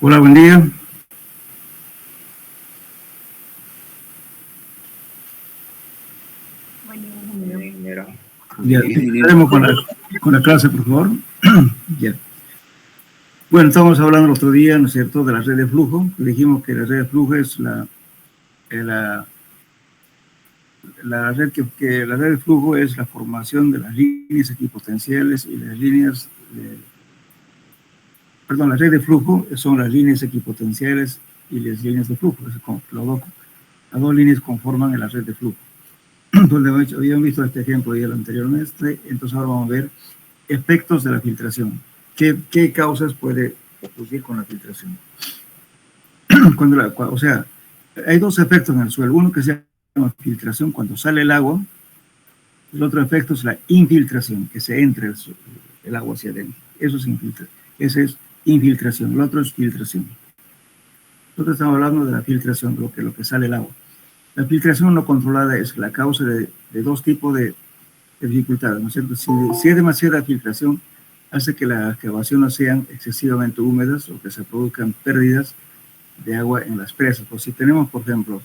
Hola, buen día. Ya, empezaremos con la clase, por favor. Ya. Bueno, estábamos hablando el otro día, ¿no es cierto?, de la red de flujo. Dijimos que la red de flujo es la red la red de flujo es la formación de las líneas equipotenciales y las líneas perdón, la red de flujo son las líneas equipotenciales y las líneas de flujo. Las dos líneas conforman la red de flujo. Entonces, habíamos visto este ejemplo ya anteriormente, entonces ahora vamos a ver efectos de la filtración. ¿Qué causas puede ocurrir con la filtración? O sea, hay dos efectos en el suelo. Uno que se llama filtración cuando sale el agua. El otro efecto es la infiltración, que se entre el agua hacia adentro. Ese es infiltración. El otro es filtración. Nosotros estamos hablando de la filtración, lo que sale el agua. La filtración no controlada es la causa de dos tipos de dificultades, ¿no es cierto? Si es demasiada filtración, hace que las excavaciones sean excesivamente húmedas o que se produzcan pérdidas de agua en las presas. O si tenemos, por ejemplo,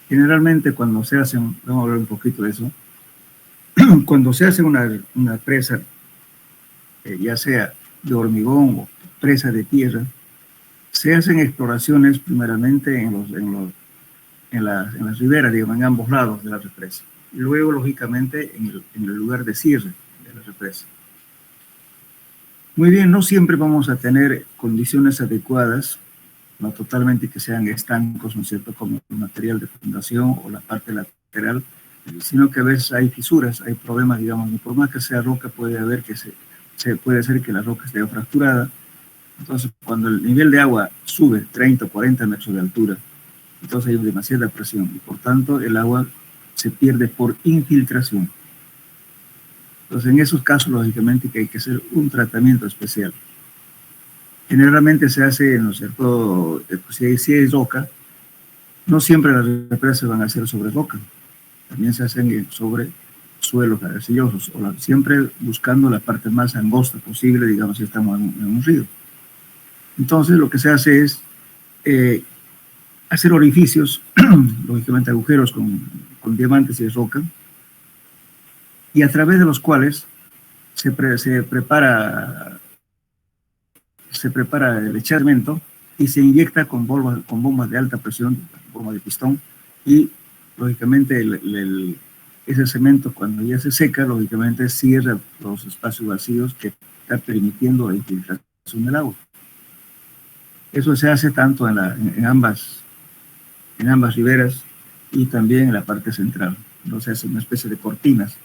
generalmente cuando se hacen, vamos a hablar un poquito de eso, cuando se hace una presa, ya sea de hormigón o presa de tierra, se hacen exploraciones primeramente en las riberas, digamos, en ambos lados de la represa. Y luego, lógicamente, en el lugar de cierre de la represa. Muy bien, no siempre vamos a tener condiciones adecuadas, no totalmente que sean estancos, ¿no es cierto?, como el material de fundación o la parte lateral, sino que a veces hay fisuras, hay problemas, digamos, y por más que sea roca, puede haber que puede ser que la roca esté fracturada. Entonces, cuando el nivel de agua sube 30 o 40 metros de altura, entonces hay demasiada presión y por tanto el agua se pierde por infiltración. Entonces, en esos casos, lógicamente, que hay que hacer un tratamiento especial. Generalmente se hace, ¿no es cierto?, si hay roca, no siempre las represas van a ser sobre roca, también se hacen sobre suelos arcillosos, siempre buscando la parte más angosta posible, digamos, si estamos en un río. Entonces, lo que se hace es hacer orificios, lógicamente agujeros con diamantes y roca, y a través de los cuales se prepara el echamiento y se inyecta con bombas de alta presión, bomba de pistón, y lógicamente ese cemento cuando ya se seca, lógicamente cierra los espacios vacíos que está permitiendo la infiltración del agua. Eso se hace tanto en ambas riberas y también en la parte central. Entonces se hace una especie de cortinas,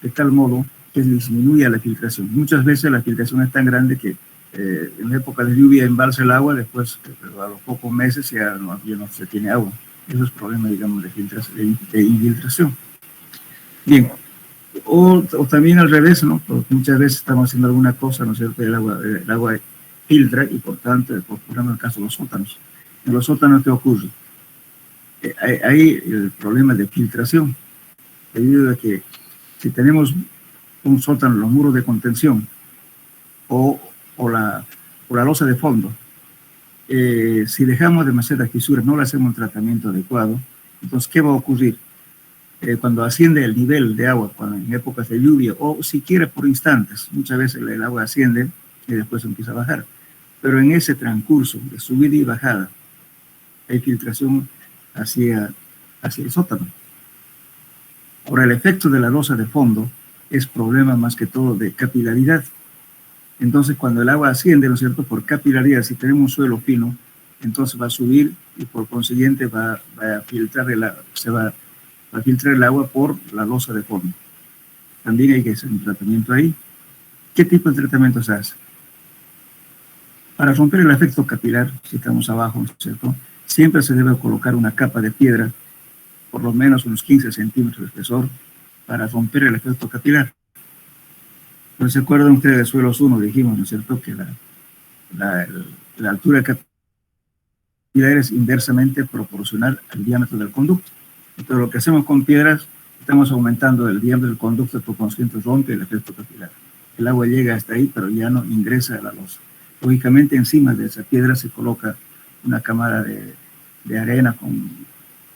de tal modo que disminuye la filtración. Muchas veces la filtración es tan grande que en la época de lluvia embalsa el agua, después a los pocos meses ya no se tiene agua. Eso es problema, digamos, de infiltración. Bien, o también al revés, ¿no? Porque muchas veces estamos haciendo alguna cosa, ¿no es cierto? El agua filtra y por tanto, por ejemplo, en el caso de los sótanos. En los sótanos, ¿qué ocurre? Hay el problema de filtración, debido a que si tenemos un sótano, los muros de contención o la losa de fondo, si dejamos demasiadas fisuras, no le hacemos un tratamiento adecuado, entonces, ¿qué va a ocurrir? Cuando asciende el nivel de agua, en épocas de lluvia, o siquiera por instantes, muchas veces el agua asciende y después empieza a bajar. Pero en ese transcurso de subida y bajada, hay filtración hacia el sótano. Ahora, el efecto de la losa de fondo es problema más que todo de capilaridad. Entonces, cuando el agua asciende, ¿no es cierto?, por capilaridad, si tenemos un suelo fino, entonces va a subir y por consiguiente va a filtrar el agua por la losa de fondo. También hay que hacer un tratamiento ahí. ¿Qué tipo de tratamiento se hace? Para romper el efecto capilar, si estamos abajo, ¿no es cierto?, siempre se debe colocar una capa de piedra, por lo menos unos 15 centímetros de espesor, para romper el efecto capilar. Pues se acuerdan ustedes de suelos 1, dijimos, ¿no es cierto?, que la altura capilar es inversamente proporcional al diámetro del conducto. Entonces, lo que hacemos con piedras, estamos aumentando el diámetro del conducto, por consiguiente rompe el efecto capilar. El agua llega hasta ahí, pero ya no ingresa a la losa. Lógicamente encima de esa piedra se coloca una cámara de arena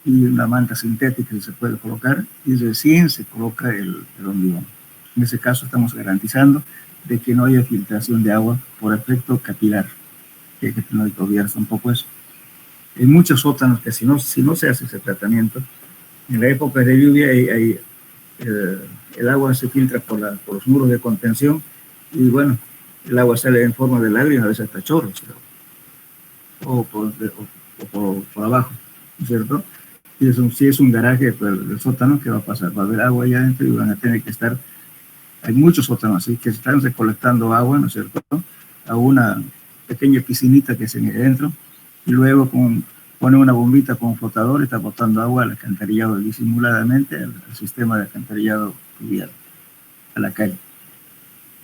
y una manta sintética que se puede colocar, y recién se coloca el hormigón. En ese caso estamos garantizando de que no haya filtración de agua por efecto capilar, que hay que tener que olvidarse un poco eso. Hay muchos sótanos que si no se hace ese tratamiento, en la época de lluvia el agua se filtra por los muros de contención y bueno, el agua sale en forma de lágrimas, a veces hasta chorros, o por abajo, ¿no es cierto? Y si es un garaje, pues el sótano, ¿qué va a pasar? Va a haber agua allá adentro y van a tener que estar, hay muchos sótanos así que están recolectando agua, ¿no es cierto?, a una pequeña piscinita que se hay adentro, y luego pone una bombita con un flotador y está botando agua al alcantarillado disimuladamente, al sistema de alcantarillado fluvial, a la calle.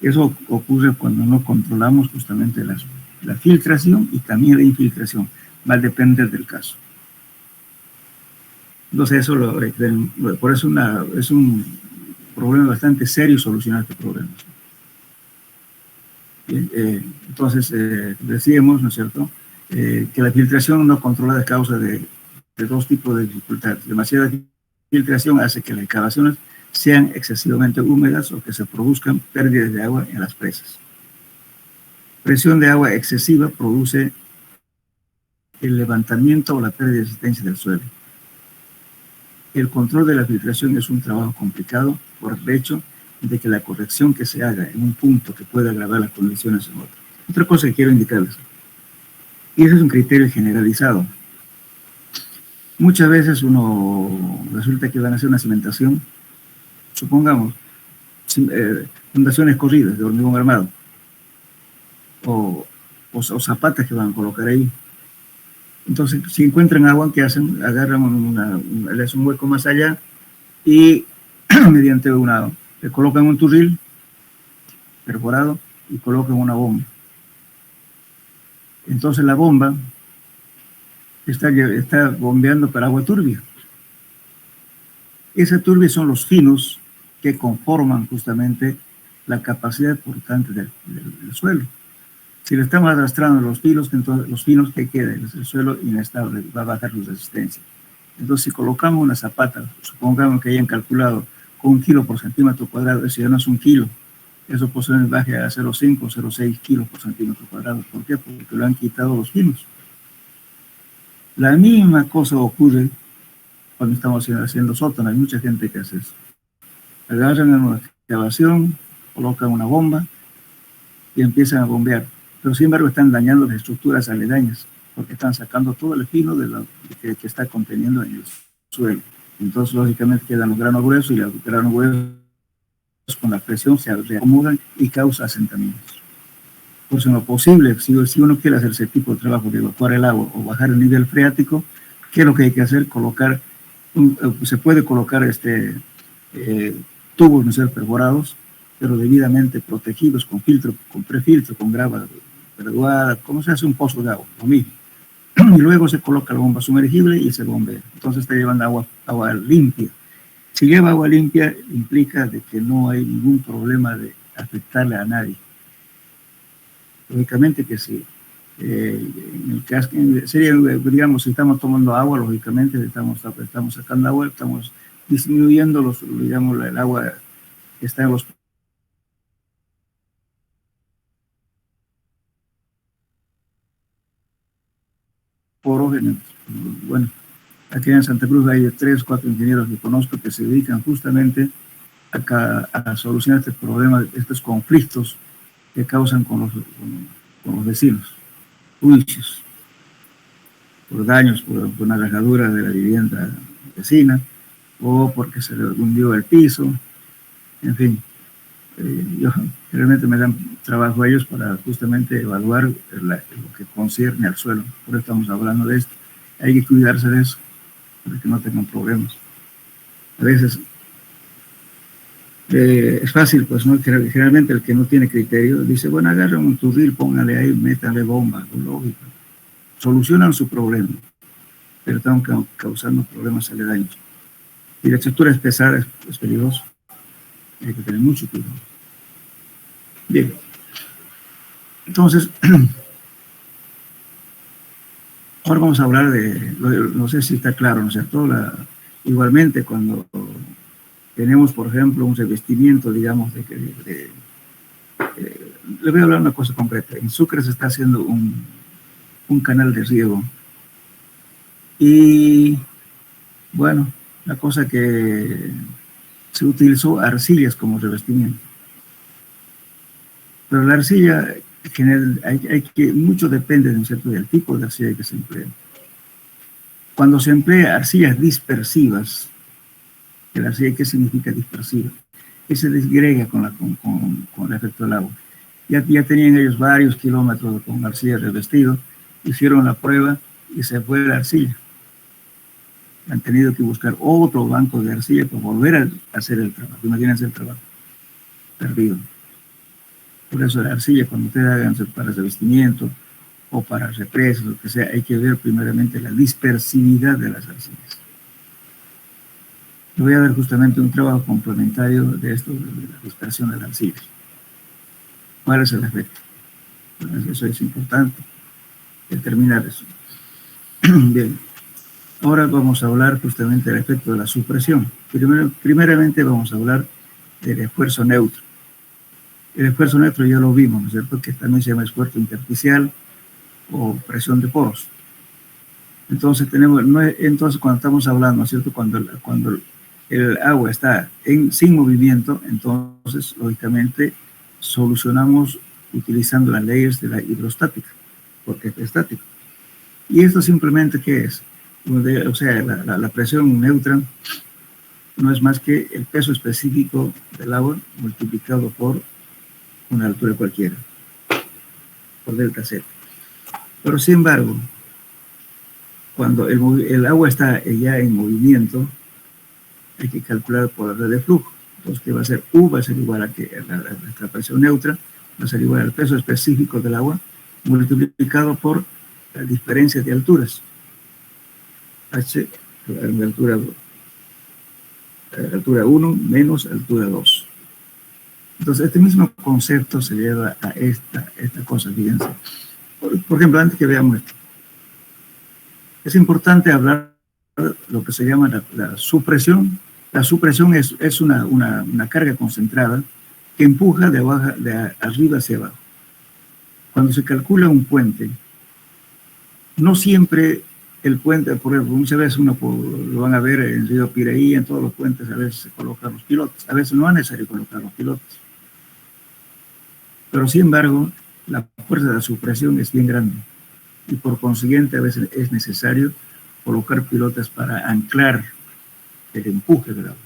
Eso ocurre cuando no controlamos justamente la filtración y también la infiltración. Va a depender del caso. Entonces, por eso es un problema bastante serio solucionar este problema. Bien, entonces, decíamos, ¿no es cierto?, que la filtración no controlada es causa de dos tipos de dificultades. Demasiada filtración hace que las excavaciones sean excesivamente húmedas o que se produzcan pérdidas de agua en las presas. Presión de agua excesiva produce el levantamiento o la pérdida de resistencia del suelo. El control de la filtración es un trabajo complicado por el hecho de que la corrección que se haga en un punto que puede agravar las condiciones en otro. Otra cosa que quiero indicarles, y ese es un criterio generalizado. Muchas veces resulta que van a hacer una cimentación, supongamos, fundaciones corridas de hormigón armado, o zapatas que van a colocar ahí. Entonces, si encuentran agua, ¿qué hacen? Agarran le hacen un hueco más allá y mediante le colocan un turril perforado y colocan una bomba. Entonces la bomba está bombeando para agua turbia. Esa turbia son los finos que conforman justamente la capacidad portante del suelo. Si le estamos arrastrando los filos, entonces los finos que queden, el suelo inestable, va a bajar su resistencia. Entonces, si colocamos una zapata, supongamos que hayan calculado con 1 kilo por centímetro cuadrado, eso ya no es 1 kilo, eso posiblemente baje a 0,5 o 0,6 kilos por centímetro cuadrado. ¿Por qué? Porque lo han quitado los finos. La misma cosa ocurre cuando estamos haciendo sótano. Hay mucha gente que hace eso. Agarran una excavación, colocan una bomba y empiezan a bombear. Pero sin embargo están dañando las estructuras aledañas, porque están sacando todo el fino que está conteniendo en el suelo. Entonces, lógicamente, quedan los granos gruesos y los granos gruesos con la presión se reacomodan y causa asentamientos. Por eso, en lo posible, si uno quiere hacer ese tipo de trabajo de evacuar el agua o bajar el nivel freático, ¿qué es lo que hay que hacer? Se puede colocar tubos, no sé, perforados, pero debidamente protegidos con filtro, con prefiltro, con grava graduada, como se hace un pozo de agua, lo mismo. Y luego se coloca la bomba sumergible y se bombea. Entonces está llevando agua limpia. Si lleva agua limpia, implica de que no hay ningún problema de afectarle a nadie. Lógicamente que sí. En el caso, sería, digamos, si estamos tomando agua, lógicamente estamos sacando agua, estamos disminuyendo digamos, el agua que está en los poros. Bueno, aquí en Santa Cruz hay 3 o 4 ingenieros que conozco que se dedican justamente a solucionar este problema, estos conflictos que causan con los vecinos, juicios, por daños, por una rajadura de la vivienda vecina, o porque se le hundió el piso, en fin. Yo realmente me dan trabajo a ellos para justamente evaluar lo que concierne al suelo. Por eso estamos hablando de esto. Hay que cuidarse de eso, para que no tengan problemas. A veces es fácil, pues, ¿no? Generalmente el que no tiene criterio dice, bueno, agarren un turril, pónganle ahí, métanle bomba, lógico. Solucionan su problema, pero están causando problemas aledaños. Y la estructura es pesada, es peligroso. Hay que tener mucho cuidado. Bien. Entonces, ahora vamos a hablar de, no sé si está claro, ¿no es cierto? Igualmente, cuando tenemos, por ejemplo, un revestimiento, digamos, le voy a hablar una cosa concreta. En Sucre se está haciendo un canal de riego. Y, bueno, la cosa que se utilizó arcillas como revestimiento. Pero la arcilla, en general, mucho depende, ¿no es cierto?, del tipo de arcilla que se emplea. Cuando se emplea arcillas dispersivas, ¿la arcilla qué significa dispersiva? Que se desgrega con el efecto del agua. Ya tenían ellos varios kilómetros con arcilla revestido, hicieron la prueba y se fue la arcilla. Han tenido que buscar otro banco de arcilla para volver a hacer el trabajo. Imagínense el trabajo perdido. Por eso la arcilla, cuando ustedes hagan para revestimiento o para represas, lo que sea, hay que ver primeramente la dispersividad de las arcillas. Le voy a dar justamente un trabajo complementario de esto, de la dispersión de las arcillas. ¿Cuál es el efecto? Entonces, eso es importante, determinar eso. Bien, ahora vamos a hablar justamente del efecto de la supresión. Primeramente vamos a hablar del esfuerzo neutro. El esfuerzo neutro ya lo vimos, ¿no es cierto?, que también se llama esfuerzo intersticial o presión de poros. Entonces, entonces cuando estamos hablando, ¿no es cierto?, cuando el agua está sin movimiento, entonces, lógicamente, solucionamos utilizando las leyes de la hidrostática, porque es estático. ¿Y esto simplemente qué es? O sea, la presión neutra no es más que el peso específico del agua multiplicado por una altura cualquiera, por delta Z. Pero sin embargo, cuando el agua está ya en movimiento, hay que calcular por la red de flujo. Entonces, ¿qué va a ser? U va a ser igual a que la presión neutra, va a ser igual al peso específico del agua, multiplicado por la diferencia de alturas. H, la altura 1 menos altura 2. Entonces, este mismo concepto se lleva a esta cosa, fíjense. Por ejemplo, antes que veamos esto, es importante hablar de lo que se llama la supresión. La supresión es una carga concentrada que empuja de arriba hacia abajo. Cuando se calcula un puente, no siempre el puente, por ejemplo, muchas veces lo van a ver en el río Piraí, en todos los puentes, a veces se colocan los pilotes, a veces no es necesario colocar los pilotes. Pero sin embargo, la fuerza de la supresión es bien grande y por consiguiente a veces es necesario colocar pilotes para anclar el empuje del agua.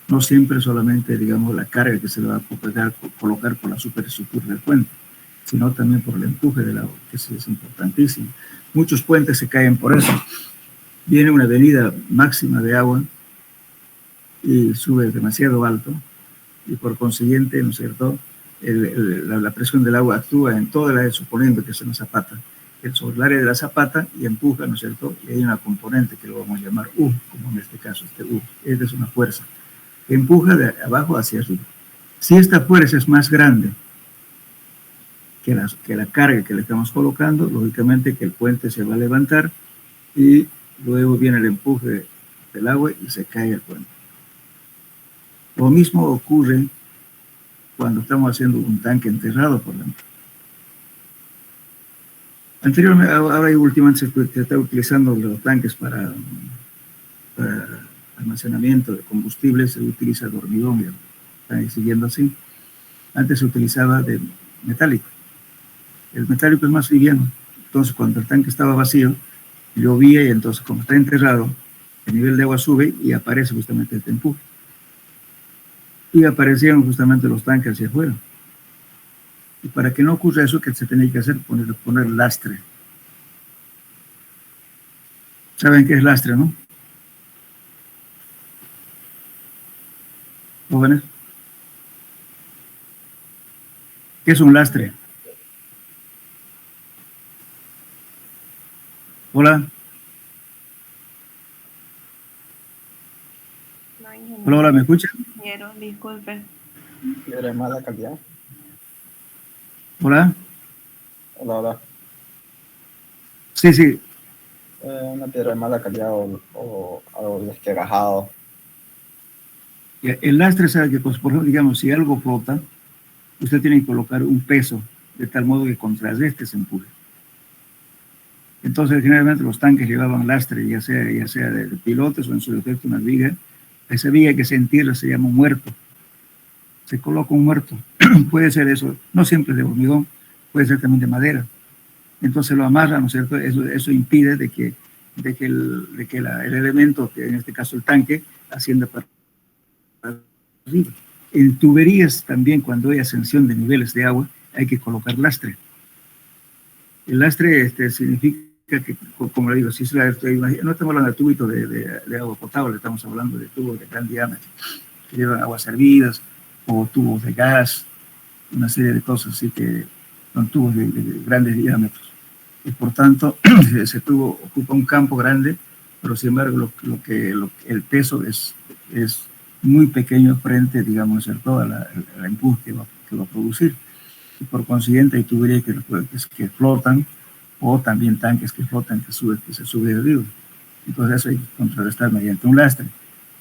No siempre solamente, digamos, la carga que se le va a colocar por la superestructura del puente, sino también por el empuje del agua, que eso es importantísimo. Muchos puentes se caen por eso. Viene una avenida máxima de agua y sube demasiado alto y por consiguiente, ¿no es cierto?, la presión del agua actúa en toda la área, suponiendo que es una zapata, sobre el área de la zapata y empuja, ¿no es cierto?, y hay una componente que lo vamos a llamar U, como en este caso, U. Esta es una fuerza que empuja de abajo hacia arriba. Si esta fuerza es más grande que la carga que le estamos colocando, lógicamente que el puente se va a levantar y luego viene el empuje del agua y se cae el puente. Lo mismo ocurre cuando estamos haciendo un tanque enterrado, por ejemplo. Anteriormente, ahora y últimamente se está utilizando los tanques para almacenamiento de combustible, se utiliza de hormigón, ya están siguiendo así. Antes se utilizaba de metálico. El metálico es más liviano. Entonces, cuando el tanque estaba vacío, llovía y entonces, como está enterrado, el nivel de agua sube y aparece justamente este empuje. Y aparecieron justamente los tanques hacia afuera. Y para que no ocurra eso, que se tenía que hacer, poner lastre. ¿Saben qué es lastre, no? Jóvenes. ¿Qué es un lastre? Hola. Hola, hola, ¿me escuchan? Disculpe. Piedra de mala calidad. Hola. Hola, hola. Sí, sí. Una piedra de mala calidad o algo desquebrajado. El lastre sabe que, pues, por ejemplo, digamos, si algo flota, usted tiene que colocar un peso de tal modo que contrarreste ese empuje. Entonces, generalmente los tanques llevaban lastre, ya sea de pilotes o en su defecto una viga. Esa viga que se entierra se llama un muerto. Se coloca un muerto. Puede ser eso, no siempre de hormigón, puede ser también de madera. Entonces lo amarra, ¿no es cierto? Eso impide de que el elemento, que en este caso el tanque, ascienda para arriba. En tuberías también, cuando hay ascensión de niveles de agua, hay que colocar lastre. El lastre significa que, como le digo, si no estamos hablando de tubito de agua potable, estamos hablando de tubos de gran diámetro, que llevan aguas servidas o tubos de gas, una serie de cosas, así que son tubos de grandes diámetros. Y por tanto, ese tubo ocupa un campo grande, pero sin embargo el peso es muy pequeño frente, digamos, ¿cierto?, al empuje que va a producir. Y por consiguiente hay tuberías que flotan, o también tanques que flotan, que se sube de río. Entonces eso hay que contrarrestar mediante un lastre.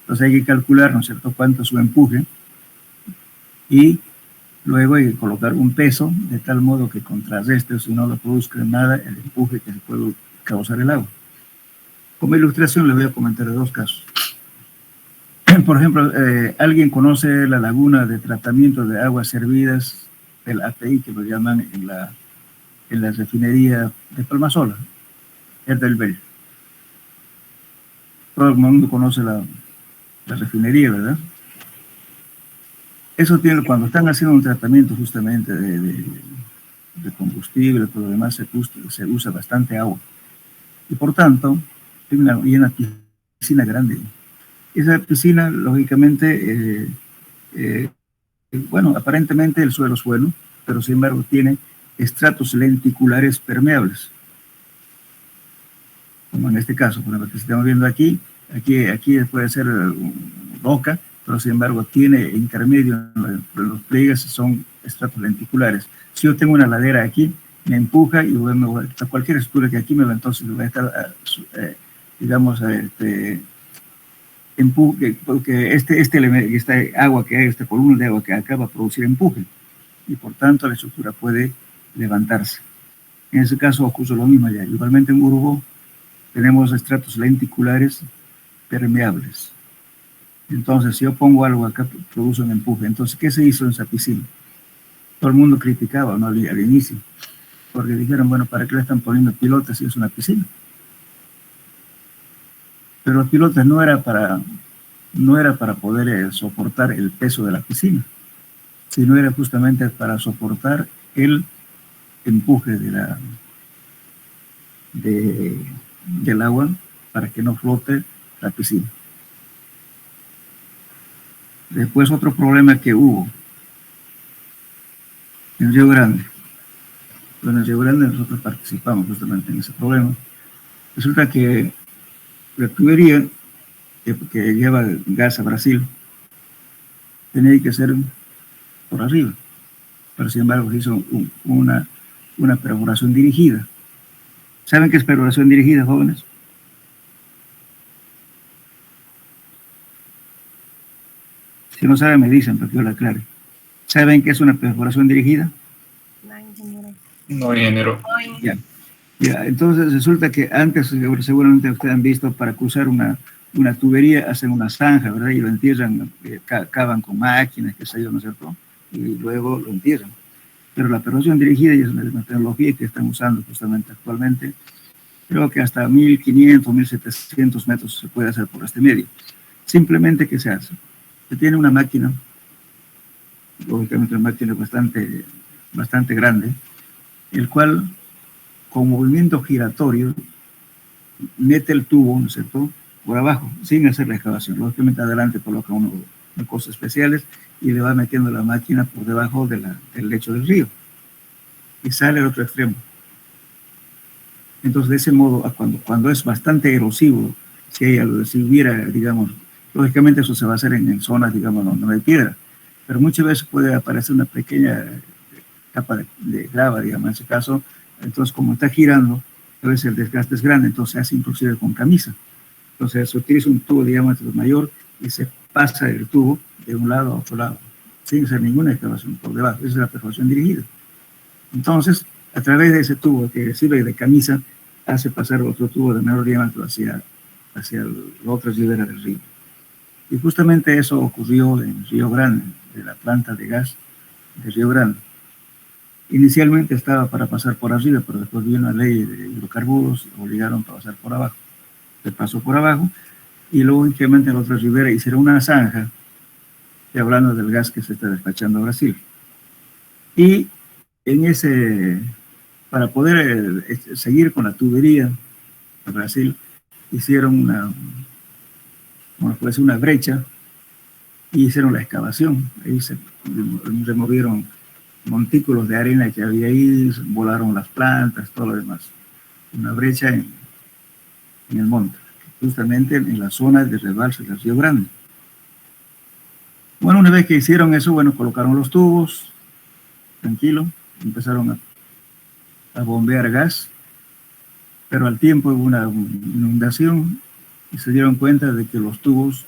Entonces hay que calcular, ¿no es cierto?, cuánto es su empuje, y luego hay que colocar un peso de tal modo que contrarreste, o si no lo produzca nada, el empuje que se puede causar el agua. Como ilustración les voy a comentar de dos casos. Por ejemplo, ¿alguien conoce la laguna de tratamiento de aguas servidas del API, que lo llaman en la refinería de Palmasola, es del Bell? Todo el mundo conoce la refinería, ¿verdad? Eso tiene, cuando están haciendo un tratamiento justamente de combustible, todo lo demás, se usa bastante agua. Y por tanto, hay una piscina grande. Esa piscina, lógicamente, bueno, aparentemente el suelo es bueno, pero sin embargo tiene estratos lenticulares permeables, como en este caso, por ejemplo, que estamos viendo aquí puede ser roca, pero sin embargo tiene intermedio, los pliegues son estratos lenticulares. Si yo tengo una ladera aquí, me empuja y bueno, cualquier estructura que aquí me va, entonces va a estar, digamos, empuje, porque esta agua que hay, esta columna de agua que acaba de producir empuje, y por tanto la estructura puede levantarse. En ese caso ocurre lo mismo allá. Igualmente en Urubó tenemos estratos lenticulares permeables. Entonces, si yo pongo algo acá, produce un empuje. Entonces, ¿qué se hizo en esa piscina? Todo el mundo criticaba, ¿no?, al inicio, porque dijeron, bueno, ¿para qué le están poniendo pilotes si es una piscina? Pero los pilotes no era para poder soportar el peso de la piscina, sino era justamente para soportar el empuje del agua, para que no flote la piscina. Después, otro problema que hubo en Río Grande. Bueno, en Río Grande nosotros participamos justamente en ese problema. Resulta que la tubería que lleva gas a Brasil tenía que ser por arriba, pero sin embargo se hizo una perforación dirigida. ¿Saben qué es perforación dirigida, jóvenes? Si no saben, me dicen para que yo la aclare. ¿Saben qué es una perforación dirigida? No, ingeniero. Ya, entonces resulta que antes, seguramente ustedes han visto, para cruzar una tubería hacen una zanja, ¿verdad? Y lo entierran, cavan con máquinas, qué sé yo, ¿no es cierto? Y luego lo entierran. Pero la perforación dirigida ya es una tecnología que están usando justamente actualmente. Creo que hasta 1500, 1700 metros se puede hacer por este medio. Simplemente, ¿qué se hace? Se tiene una máquina, lógicamente una máquina bastante grande, el cual, con movimiento giratorio, mete el tubo, ¿no es cierto?, por abajo, sin hacer la excavación. Lógicamente adelante coloca unas cosas especiales y le va metiendo la máquina por debajo del lecho del río y sale al otro extremo. Entonces, de ese modo, cuando es bastante erosivo, si hubiera, digamos, lógicamente eso se va a hacer en zonas, digamos, donde no hay piedra, pero muchas veces puede aparecer una pequeña capa de grava, digamos, en ese caso. Entonces, como está girando, a veces el desgaste es grande, entonces se hace inclusive con camisa. Entonces, se utiliza un tubo de diámetro mayor y se pasa el tubo de un lado a otro lado, sin hacer ninguna excavación por debajo. Esa es la perforación dirigida. Entonces, a través de ese tubo que sirve de camisa, hace pasar otro tubo de menor diámetro hacia la otra ribera del río. Y justamente eso ocurrió en Río Grande, de la planta de gas de Río Grande. Inicialmente estaba para pasar por arriba, pero después vino la ley de hidrocarburos y obligaron a pasar por abajo. Se pasó por abajo y luego, lógicamente, en la otra ribera hicieron una zanja, y hablando del gas que se está despachando a Brasil. Y en para poder seguir con la tubería a Brasil, hicieron una brecha y hicieron la excavación. Ahí se removieron montículos de arena que había ahí, volaron las plantas, todo lo demás. Una brecha en el monte, justamente en la zona de rebalse del Río Grande. Bueno, una vez que hicieron eso, bueno, colocaron los tubos, tranquilo, empezaron a bombear gas, pero al tiempo hubo una inundación y se dieron cuenta de que los tubos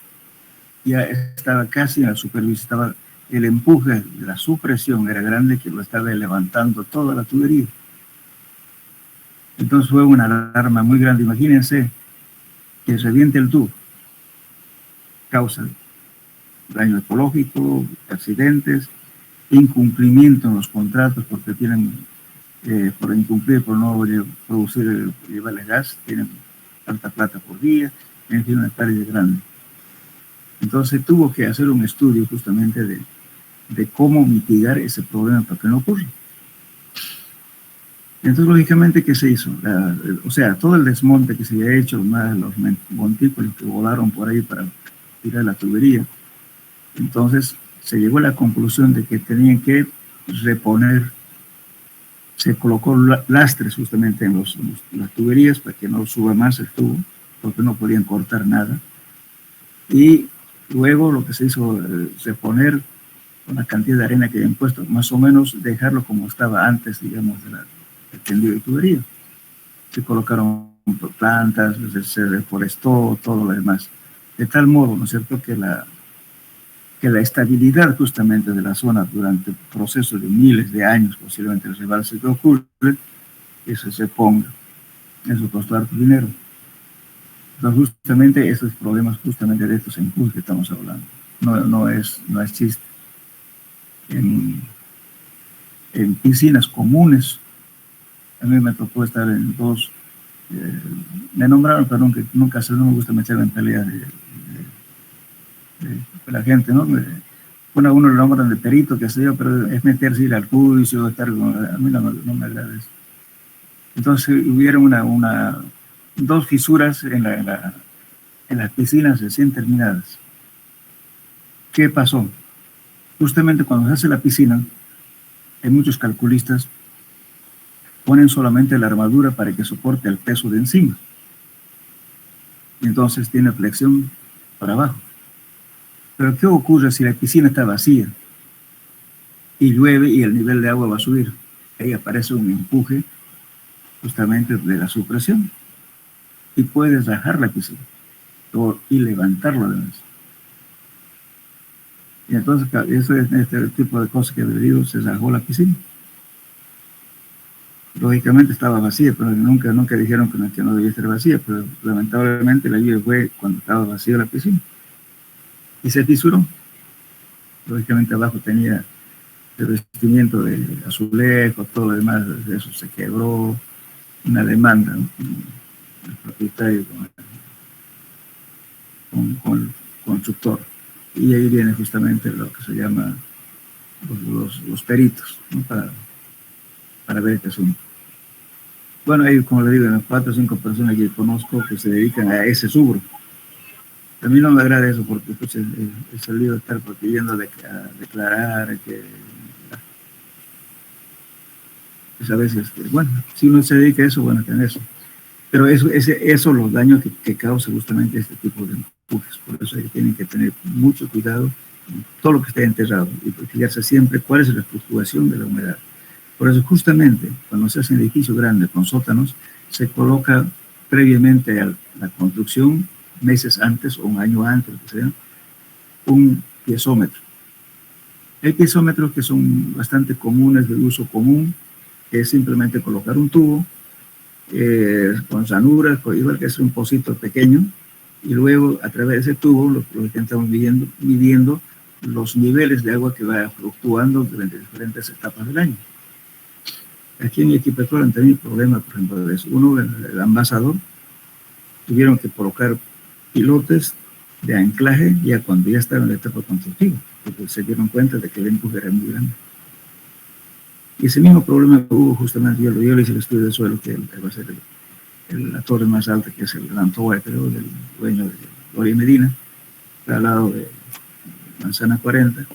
ya estaba casi en la superficie, el empuje de la supresión era grande, que lo estaba levantando toda la tubería. Entonces fue una alarma muy grande. Imagínense que reviente el tubo, causa daño ecológico, accidentes, incumplimiento en los contratos porque tienen, por incumplir, por no producir, llevarles gas, tienen tanta plata por día, en fin, una pérdida grande. Entonces tuvo que hacer un estudio justamente de cómo mitigar ese problema para que no ocurra. Entonces, lógicamente, ¿qué se hizo? O sea, todo el desmonte que se había hecho, más los montículos que volaron por ahí para tirar la tubería. Entonces, se llegó a la conclusión de que tenían que reponer, se colocó lastres justamente en las tuberías para que no suba más el tubo, porque no podían cortar nada. Y luego lo que se hizo, reponer una cantidad de arena que habían puesto, más o menos dejarlo como estaba antes, digamos, del tendido de tubería. Se colocaron plantas, se reforestó, todo lo demás. De tal modo, ¿no es cierto?, que la estabilidad justamente de la zona durante el proceso de miles de años, posiblemente el rebalse que ocurre, eso se ponga. Eso costó harto dinero. Entonces, justamente esos problemas, justamente de estos empujos que estamos hablando, no es chiste. En piscinas comunes, a mí me tocó estar en dos, me nombraron, pero nunca no me gusta meter en pelea de la gente, ¿no? Uno le nombran de perito, que sé yo, pero es meterse, ir al juicio, a mí no me agrada eso. Entonces hubieron dos fisuras en las piscinas recién terminadas. ¿Qué pasó? Justamente cuando se hace la piscina, hay muchos calculistas ponen solamente la armadura para que soporte el peso de encima. Y entonces tiene flexión para abajo. Pero ¿qué ocurre si la piscina está vacía y llueve y el nivel de agua va a subir? Ahí aparece un empuje justamente de la supresión y puedes bajar la piscina y levantarlo además. Y entonces eso es este tipo de cosas que debido se bajó la piscina. Lógicamente estaba vacía, pero nunca dijeron que no debía estar vacía, pero lamentablemente la lluvia fue cuando estaba vacía la piscina. Y se fisuró. Lógicamente abajo tenía el revestimiento de azulejo, todo lo demás, eso se quebró, una demanda, ¿no? El propietario con el constructor. Y ahí viene justamente lo que se llama los peritos, ¿no? para ver este asunto. Bueno, hay, como le digo, 4 o 5 personas que conozco que se dedican a ese rubro. A mí no me agrada eso porque pues, he salido a estar pidiendo a declarar que pues, a veces, bueno, si uno se dedica a eso, bueno, tener eso. Pero eso los daños que causa justamente este tipo de empujes. Por eso tienen que tener mucho cuidado en todo lo que esté enterrado y fijarse siempre cuál es la fluctuación de la humedad. Por eso justamente cuando se hace un edificio grande con sótanos, se coloca previamente a la construcción, meses antes o un año antes, lo que sea, un piezómetro. Hay piezómetros que son bastante comunes, de uso común, que es simplemente colocar un tubo con ranura, igual que es un pocito pequeño, y luego a través de ese tubo lo que estamos midiendo los niveles de agua que va fluctuando durante diferentes etapas del año. Aquí en Equipetrol han tenido problemas, por ejemplo, de eso. Uno, el envasador, tuvieron que colocar pilotes de anclaje ya cuando ya estaban en la etapa constructiva, porque se dieron cuenta de que el empuje era muy grande. Y ese mismo problema hubo justamente, yo le hice el estudio de suelo, que va a ser la torre más alta, que es el Gran Tower, creo, del dueño de Gloria Medina, está al lado de Manzana 40,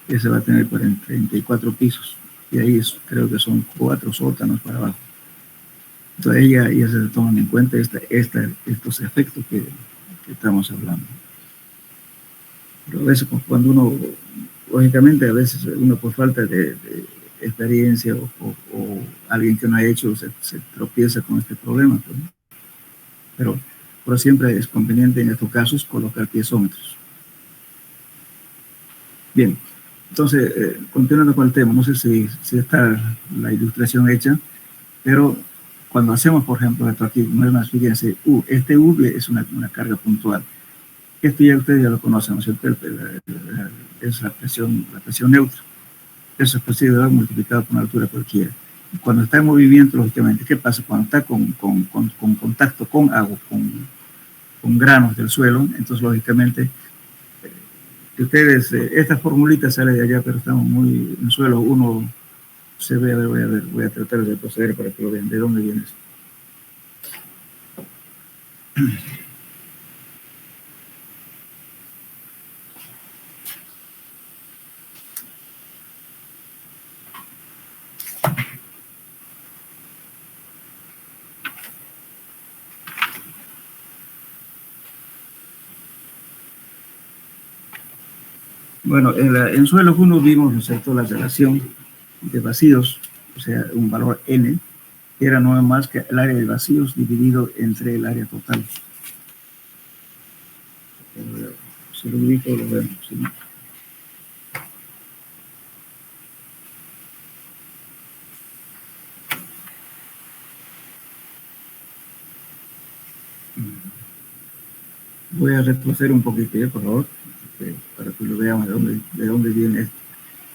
y ese va a tener 34 pisos, y ahí creo que son 4 sótanos para abajo. Entonces ya se toman en cuenta estos efectos que estamos hablando. Pero a veces cuando uno, lógicamente a veces uno por falta de experiencia o alguien que no ha hecho se tropieza con este problema, pues, ¿no? Pero siempre es conveniente en estos casos colocar piezómetros. Bien, entonces continuando con el tema, no sé si está la ilustración hecha, pero cuando hacemos, por ejemplo, esto aquí, no es más, fíjense, este U es una carga puntual. Esto ya ustedes ya lo conocen, ¿no es cierto? Es la presión neutra. Eso es posible multiplicado por una altura cualquiera. Cuando está en movimiento, lógicamente, ¿qué pasa? Cuando está con contacto con agua, con granos del suelo, entonces, lógicamente, ustedes, esta formulita sale de allá, pero estamos muy en suelo 1, se ve, a ver, voy a tratar de proceder para que lo vean. ¿De dónde viene eso? Bueno, en suelos 1 vimos, ¿no es cierto?, la relación de vacíos, o sea, un valor n, era no más que el área de vacíos dividido entre el área total. Se lo ubico, lo vemos, ¿sí? Voy a retroceder un poquito, por favor, para que lo veamos de dónde viene esto.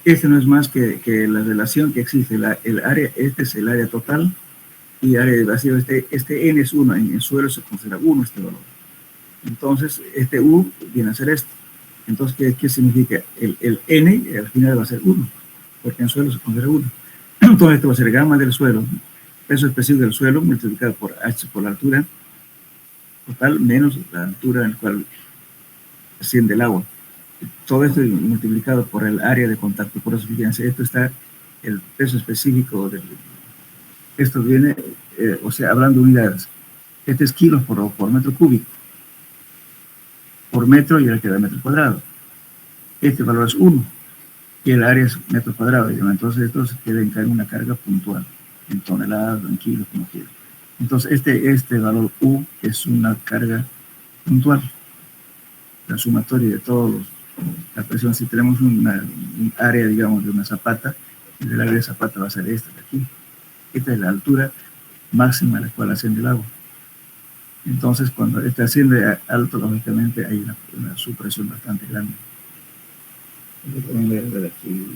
Este no es más que la relación que existe, el área, este es el área total y área de vacío, este n es 1, en el suelo se considera 1 este valor. Entonces, este U viene a ser esto. Entonces, ¿qué significa? El n al final va a ser 1, porque en suelo se considera 1. Entonces, esto va a ser gamma del suelo, peso específico del suelo multiplicado por h por la altura total menos la altura en la cual asciende el agua. Todo esto multiplicado por el área de contacto. Por eso, fíjense, esto está el peso específico esto viene, o sea, hablando de unidades. Este es kilos por metro cúbico, por metro, y el que da metro cuadrado. Este valor es 1 y el área es metro cuadrado. Entonces esto se queda en una carga puntual, en toneladas, en kilos, como quiera. Entonces este valor U es una carga puntual, la sumatoria de todos la presión. Si tenemos un área, digamos, de una zapata, el área de zapata va a ser esta de aquí. Esta es la altura máxima a la cual asciende el agua. Entonces, cuando asciende alto, lógicamente hay una supresión bastante grande. Voy a ver aquí.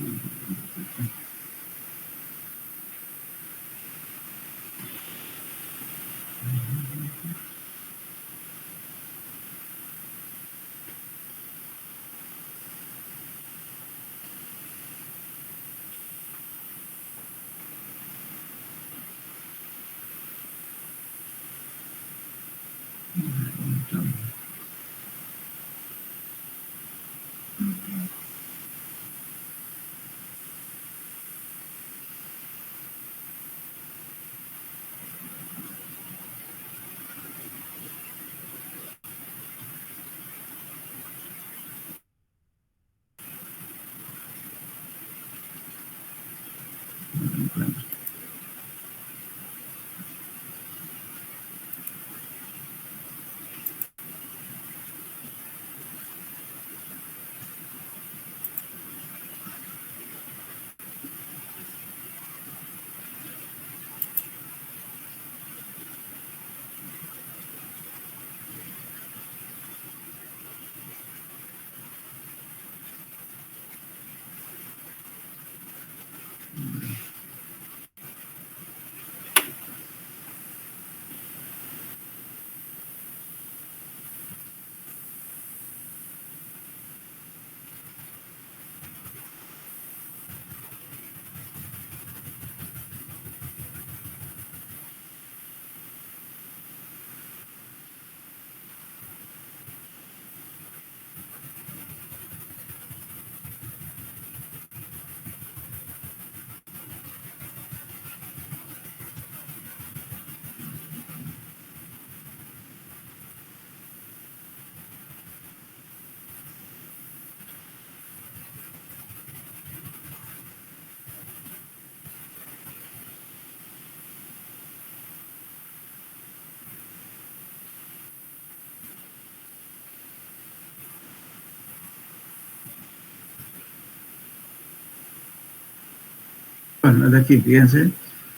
Bueno, de aquí, fíjense,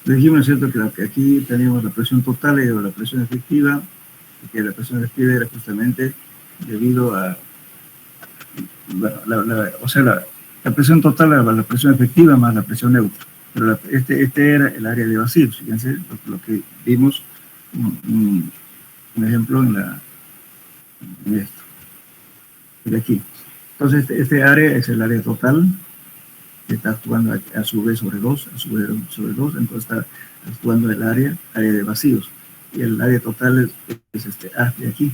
le dijimos, ¿no es cierto?, que aquí teníamos la presión total y la presión efectiva, y que la presión efectiva era justamente debido a la presión total, la presión efectiva más la presión neutra. Pero este era el área de vacíos, fíjense, lo que vimos, un ejemplo en esto, de aquí. Entonces, este área es el área total, que está actuando a su vez sobre 2, entonces está actuando el área de vacíos. Y el área total es este A de aquí.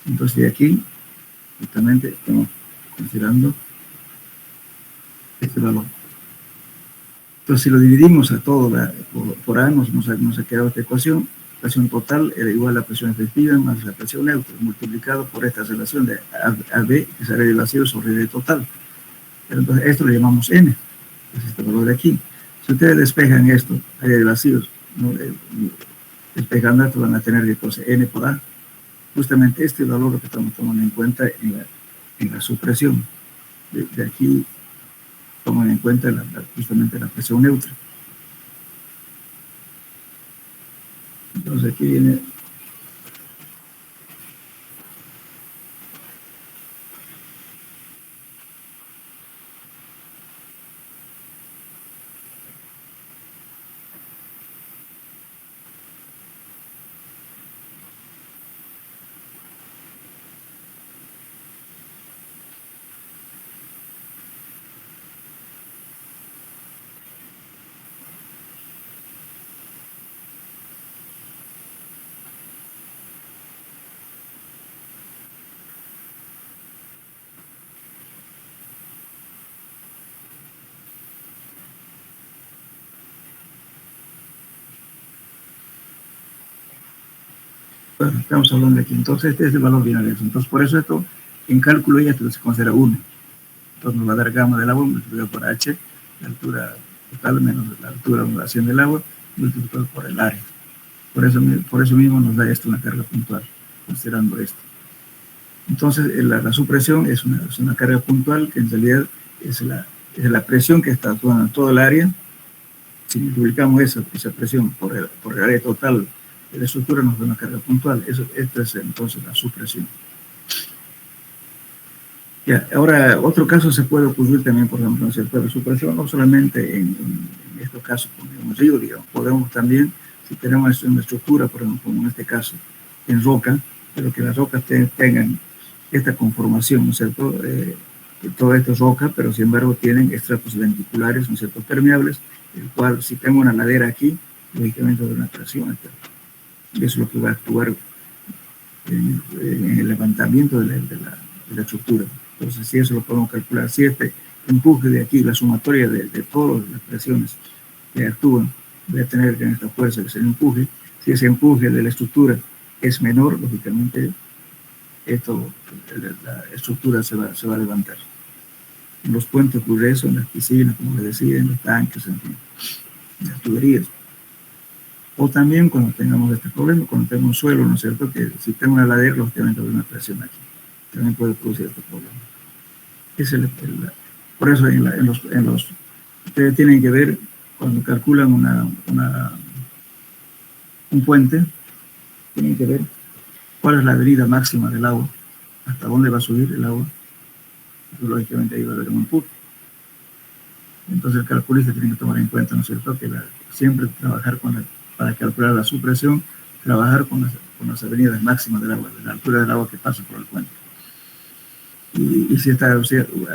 Entonces, de aquí, justamente, estamos considerando este valor. Entonces, si lo dividimos a todo por A, nos ha quedado esta ecuación. La presión total era igual a la presión efectiva más la presión neutra, multiplicado por esta relación de AB, que es área de vacío sobre área total. Pero entonces, esto lo llamamos N, que es este valor de aquí. Si ustedes despejan esto, área de vacíos, ¿no? Despejando esto, van a tener que cosa N por A. Justamente este valor lo que estamos tomando en cuenta en la supresión. De aquí toman en cuenta justamente la presión neutra. Entonces aquí viene bueno, estamos hablando aquí. Entonces este es el valor final de eso. Entonces por eso esto en cálculo ya se considera 1. Entonces nos va a dar gamma del agua multiplicado por H, la altura total menos la altura de ondulación del agua, multiplicado por el área. Por eso mismo nos da esto una carga puntual, considerando esto. Entonces la supresión es una carga puntual que en realidad es la presión que está actuando en todo el área. Si multiplicamos esa presión por el área total de la estructura, nos da una carga puntual. Esta es entonces la supresión. Ya, ahora, otro caso se puede ocurrir también, por ejemplo, en el sector de supresión, no solamente en estos casos con un río, digamos, podemos también, si tenemos una estructura, por ejemplo, como en este caso, en roca, pero que las rocas tengan esta conformación, ¿no es cierto? Todo esto es roca, pero sin embargo tienen estratos lenticulares, ¿no es cierto?, permeables, el cual, si tengo una ladera aquí, lógicamente de una tracción, eso es lo que va a actuar en el levantamiento de la estructura. Entonces, si eso lo podemos calcular, si este empuje de aquí, la sumatoria de todas las presiones que actúan, voy a tener que en esta fuerza que se le empuje, si ese empuje de la estructura es menor, lógicamente, la estructura se va a levantar. En los puentes ocurre eso, en las piscinas, como les decía, en los tanques, en fin, en las tuberías. O también cuando tengamos este problema, cuando tengo un suelo, ¿no es cierto?, que si tengo una ladera, lógicamente hay una presión aquí. También puede producir este problema. Por eso ustedes tienen que ver, cuando calculan un puente, tienen que ver cuál es la deriva máxima del agua, hasta dónde va a subir el agua. Entonces, lógicamente ahí va a haber un empuje. Entonces el calculista tiene que tomar en cuenta, ¿no es cierto?, que siempre trabajar para calcular la supresión, trabajar con las avenidas máximas del agua, de la altura del agua que pasa por el puente. Y si está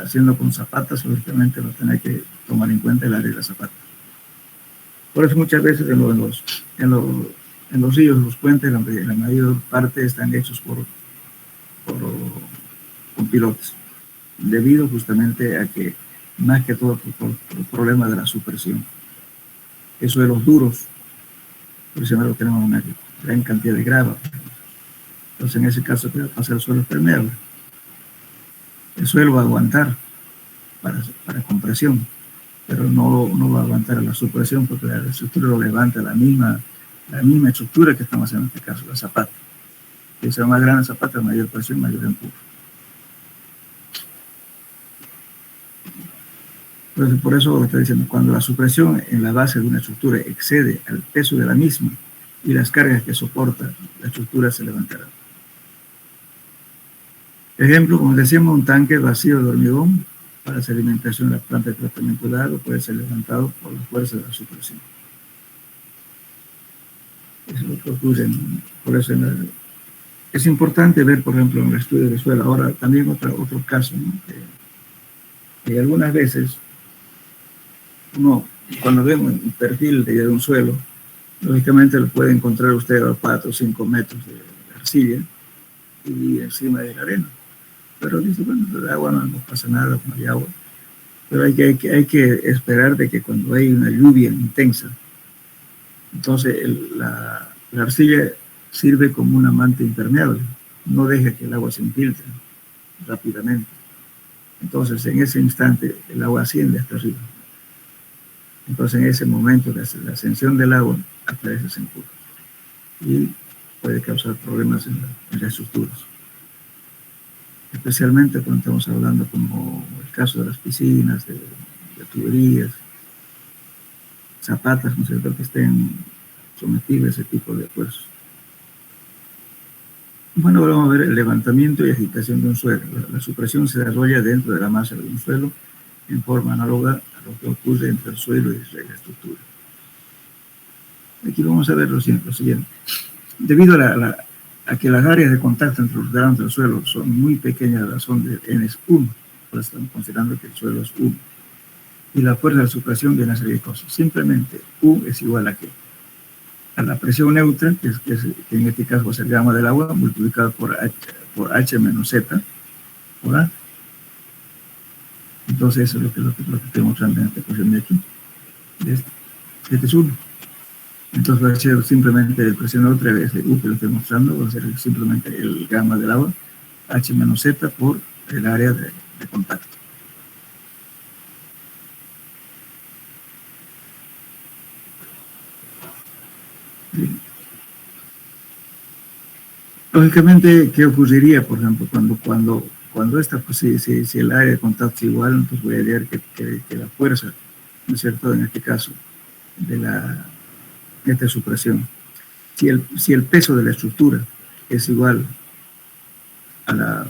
haciendo con zapatas, lógicamente va a tener que tomar en cuenta el área de la zapata. Por eso muchas veces en los ríos, los puentes, la mayor parte están hechos con pilotes, debido justamente a que, más que todo por el problema de la supresión. Eso de los duros, por ejemplo, tenemos una gran cantidad de grava. Entonces en ese caso, ¿qué va a pasar? El suelo es permeable. El suelo va a aguantar para compresión, pero no va a aguantar a la supresión porque la estructura lo levanta la misma estructura que estamos haciendo en este caso, la zapata. Que sea más grande la zapata, mayor presión, mayor empuje. Entonces, por eso está diciendo, cuando la supresión en la base de una estructura excede al peso de la misma y las cargas que soporta, la estructura se levantará. Ejemplo, como decíamos, un tanque vacío de hormigón para la alimentación de la planta de tratamiento de agua puede ser levantado por la fuerza de la supresión. Eso es lo que ocurre. Por eso es importante ver, por ejemplo, en el estudio del suelo. Ahora, también otro caso, ¿no? que algunas veces uno, cuando ve un perfil de un suelo, lógicamente lo puede encontrar usted a 4 o 5 metros de arcilla y encima de la arena. Pero dice, bueno, de agua no pasa nada, no hay agua. Pero hay que esperar de que cuando hay una lluvia intensa, entonces la arcilla sirve como una manta impermeable, no deja que el agua se infiltre rápidamente. Entonces, en ese instante, el agua asciende hasta arriba. Entonces, en ese momento, la ascensión del agua aparece ese empuje y puede causar problemas en las estructuras. Especialmente cuando estamos hablando como el caso de las piscinas, de tuberías, zapatas, ¿no es cierto?, que estén sometidos a ese tipo de esfuerzos. Bueno, ahora vamos a ver el levantamiento y agitación de un suelo. La supresión se desarrolla dentro de la masa de un suelo en forma análoga a lo que ocurre entre el suelo y la estructura. Aquí vamos a ver lo siguiente. Debido a que las áreas de contacto entre los granos del suelo son muy pequeñas, la razón de n es 1, pues estamos considerando que el suelo es 1. Y la fuerza de supresión viene a ser de cosas. Simplemente U es igual a ¿qué? A la presión neutra, que en este caso va a ser gamma del agua, multiplicado por H menos Z por A. Entonces eso es lo que estoy mostrando en esta ecuación de aquí. Este es 1. Entonces va a ser simplemente el presión neutra, ese U que lo estoy mostrando, va a ser simplemente el gamma del agua, H menos Z por el área de contacto. Bien. Lógicamente, ¿qué ocurriría, por ejemplo, cuando esta, pues, si el área de contacto es igual, entonces voy a leer que la fuerza, ¿no es cierto?, en este caso, de esta supresión, si el peso de la estructura es igual a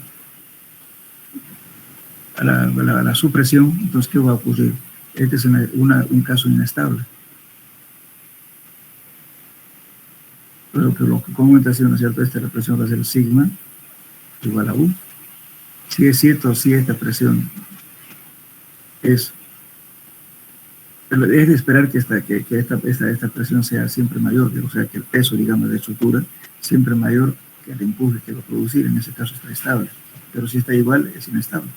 la supresión, entonces, ¿qué va a ocurrir? Este es un caso inestable. Pero que lo que comenta, ¿no es cierto?, esta presión va a ser sigma igual a U. Si es cierto, si esta presión es de esperar que esta presión sea siempre mayor, o sea, que el peso, digamos, de la estructura siempre mayor que el empuje que va a producir. En ese caso está estable, pero si está igual, es inestable.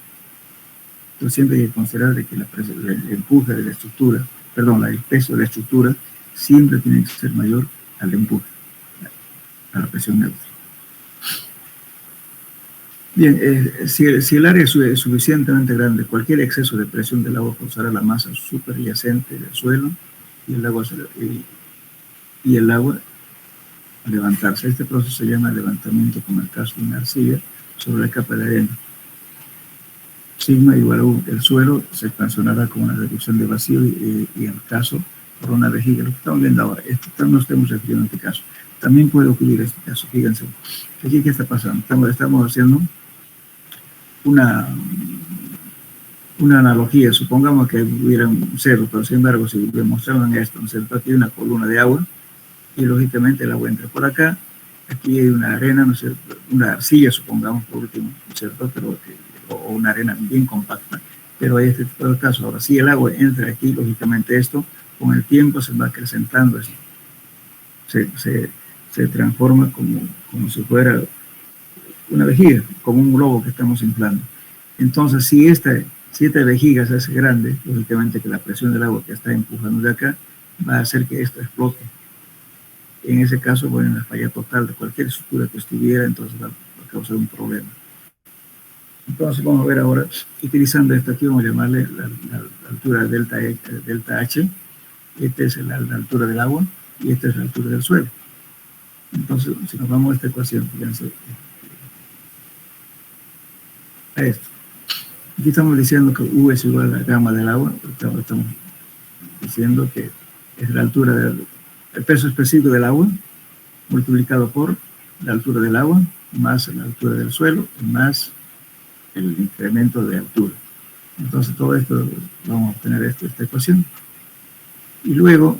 Entonces siempre hay que considerar de que el empuje de la estructura, el peso de la estructura siempre tiene que ser mayor al empuje, a la presión neutra. Bien, si el área es suficientemente grande, cualquier exceso de presión del agua causará la masa superyacente del suelo y el agua a levantarse. Este proceso se llama levantamiento, como el caso de una arcilla sobre la capa de arena. Sigma igual a U. El suelo se expansionará con una reducción de vacío y en el caso por una vejiga. Lo que estamos viendo ahora, esto no estamos refiriendo a este caso. También puede ocurrir este caso. Fíjense, aquí ¿qué está pasando? Estamos haciendo una analogía. Supongamos que hubiera un cerro, pero sin embargo, si demostraron esto, ¿no es cierto? Aquí hay una columna de agua y lógicamente el agua entra por acá. Aquí hay una arena, ¿no es cierto?, una arcilla, supongamos, por último, ¿no es cierto?, pero o una arena bien compacta, pero hay este tipo de caso. Ahora, si el agua entra aquí, lógicamente esto con el tiempo se va acrecentando, así. Se transforma como si fuera una vejiga, como un globo que estamos inflando. Entonces, si esta vejiga se hace grande, lógicamente que la presión del agua que está empujando de acá va a hacer que esto explote. En ese caso, bueno, la falla total de cualquier estructura que estuviera, entonces va a causar un problema. Entonces, vamos a ver ahora, utilizando esto aquí, vamos a llamarle la altura delta H. Esta es la altura del agua y esta es la altura del suelo. Entonces, si nos vamos a esta ecuación, fíjense a esto. Aquí estamos diciendo que U es igual a la gamma del agua, estamos diciendo que es la altura el peso específico del agua multiplicado por la altura del agua más la altura del suelo más el incremento de altura. Entonces todo esto vamos a obtener esta ecuación. Y luego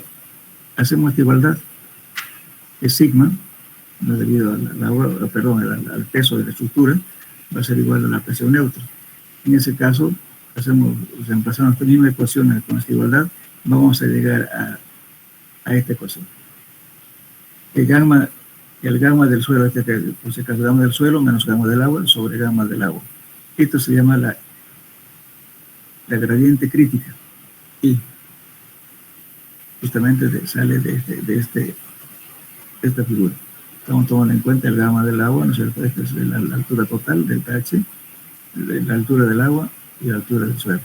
hacemos esta igualdad, que sigma, no debido al peso de la estructura, va a ser igual a la presión neutra. En ese caso, reemplazando esta misma ecuación con esta igualdad, vamos a llegar a esta ecuación. El gamma del suelo, por si acaso, gamma del suelo menos gamma del agua sobre gamma del agua. Esto se llama la gradiente crítica y justamente sale de esta figura. Estamos tomando en cuenta el gamma del agua, ¿no es cierto? Esta es la altura total del pH, la altura del agua y la altura del suelo.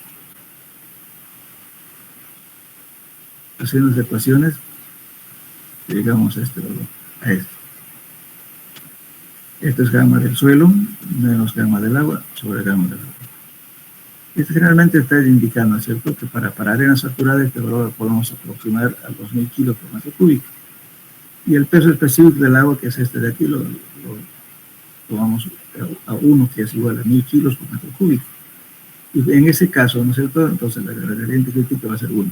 Haciendo las ecuaciones, llegamos a este valor, a este. Esto es gamma del suelo menos gamma del agua sobre gamma del agua. Esto generalmente está indicando, ¿cierto?, que para arenas saturadas este valor lo podemos aproximar a 2000 kilos por metro cúbico. Y el peso específico del agua, que es este de aquí, lo tomamos a 1, que es igual a 1000 kilos por metro cúbico. Y en ese caso, ¿no es cierto?, entonces la gradiente crítica va a ser 1.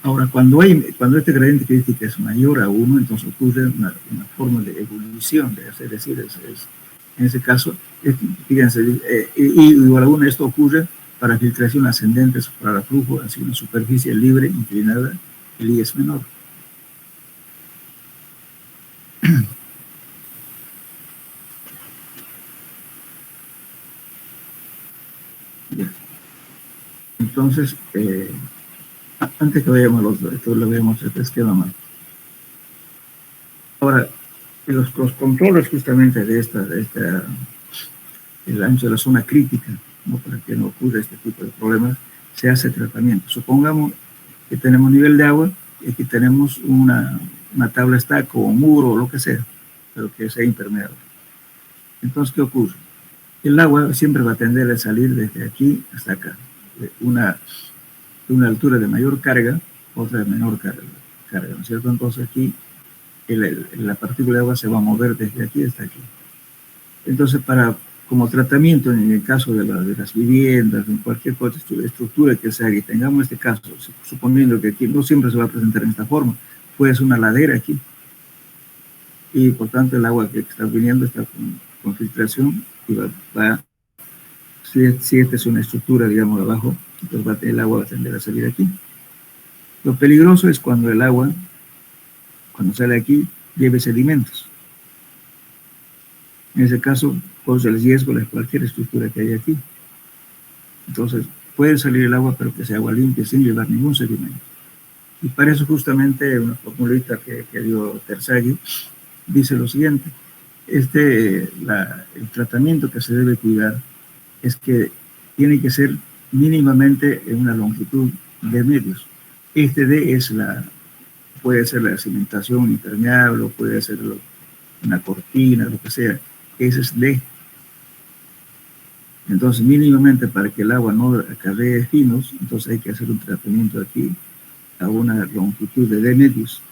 Ahora, cuando este gradiente crítica es mayor a 1, entonces ocurre una forma de ebullición, es decir, en ese caso, fíjense, I igual a 1, esto ocurre para filtración ascendente para flujo hacia una superficie libre inclinada, el I es menor. Bien. Entonces, antes que vayamos al otro, esto lo vemos este esquema más. Ahora, los controles justamente de el ancho de la zona crítica, ¿no?, para que no ocurra este tipo de problemas, se hace tratamiento. Supongamos que tenemos nivel de agua y que tenemos una tabla estaco o muro o lo que sea, pero que sea impermeable. Entonces, ¿qué ocurre? El agua siempre va a tender a salir desde aquí hasta acá, de una altura de mayor carga, otra de menor carga, ¿no es cierto? Entonces aquí la partícula de agua se va a mover desde aquí hasta aquí. Entonces, como tratamiento, en el caso de las viviendas, en cualquier estructura que se haga, y tengamos este caso, suponiendo que aquí no siempre se va a presentar en esta forma, puede ser una ladera aquí, y por tanto el agua que está viniendo está con filtración, y si esta es una estructura, digamos, abajo, entonces el agua va a tender a salir aquí. Lo peligroso es cuando el agua, cuando sale aquí, lleve sedimentos. En ese caso, causa el riesgo de cualquier estructura que haya aquí. Entonces, puede salir el agua, pero que sea agua limpia, sin llevar ningún sedimento. Y para eso, justamente, una formulita que dio Terzaghi dice lo siguiente: el tratamiento que se debe cuidar es que tiene que ser mínimamente en una longitud de medios. D puede ser la cimentación impermeable, o puede ser una cortina, lo que sea. Ese es D. Entonces, mínimamente, para que el agua no acarree finos, entonces hay que hacer un tratamiento aquí a una longitud de D medios.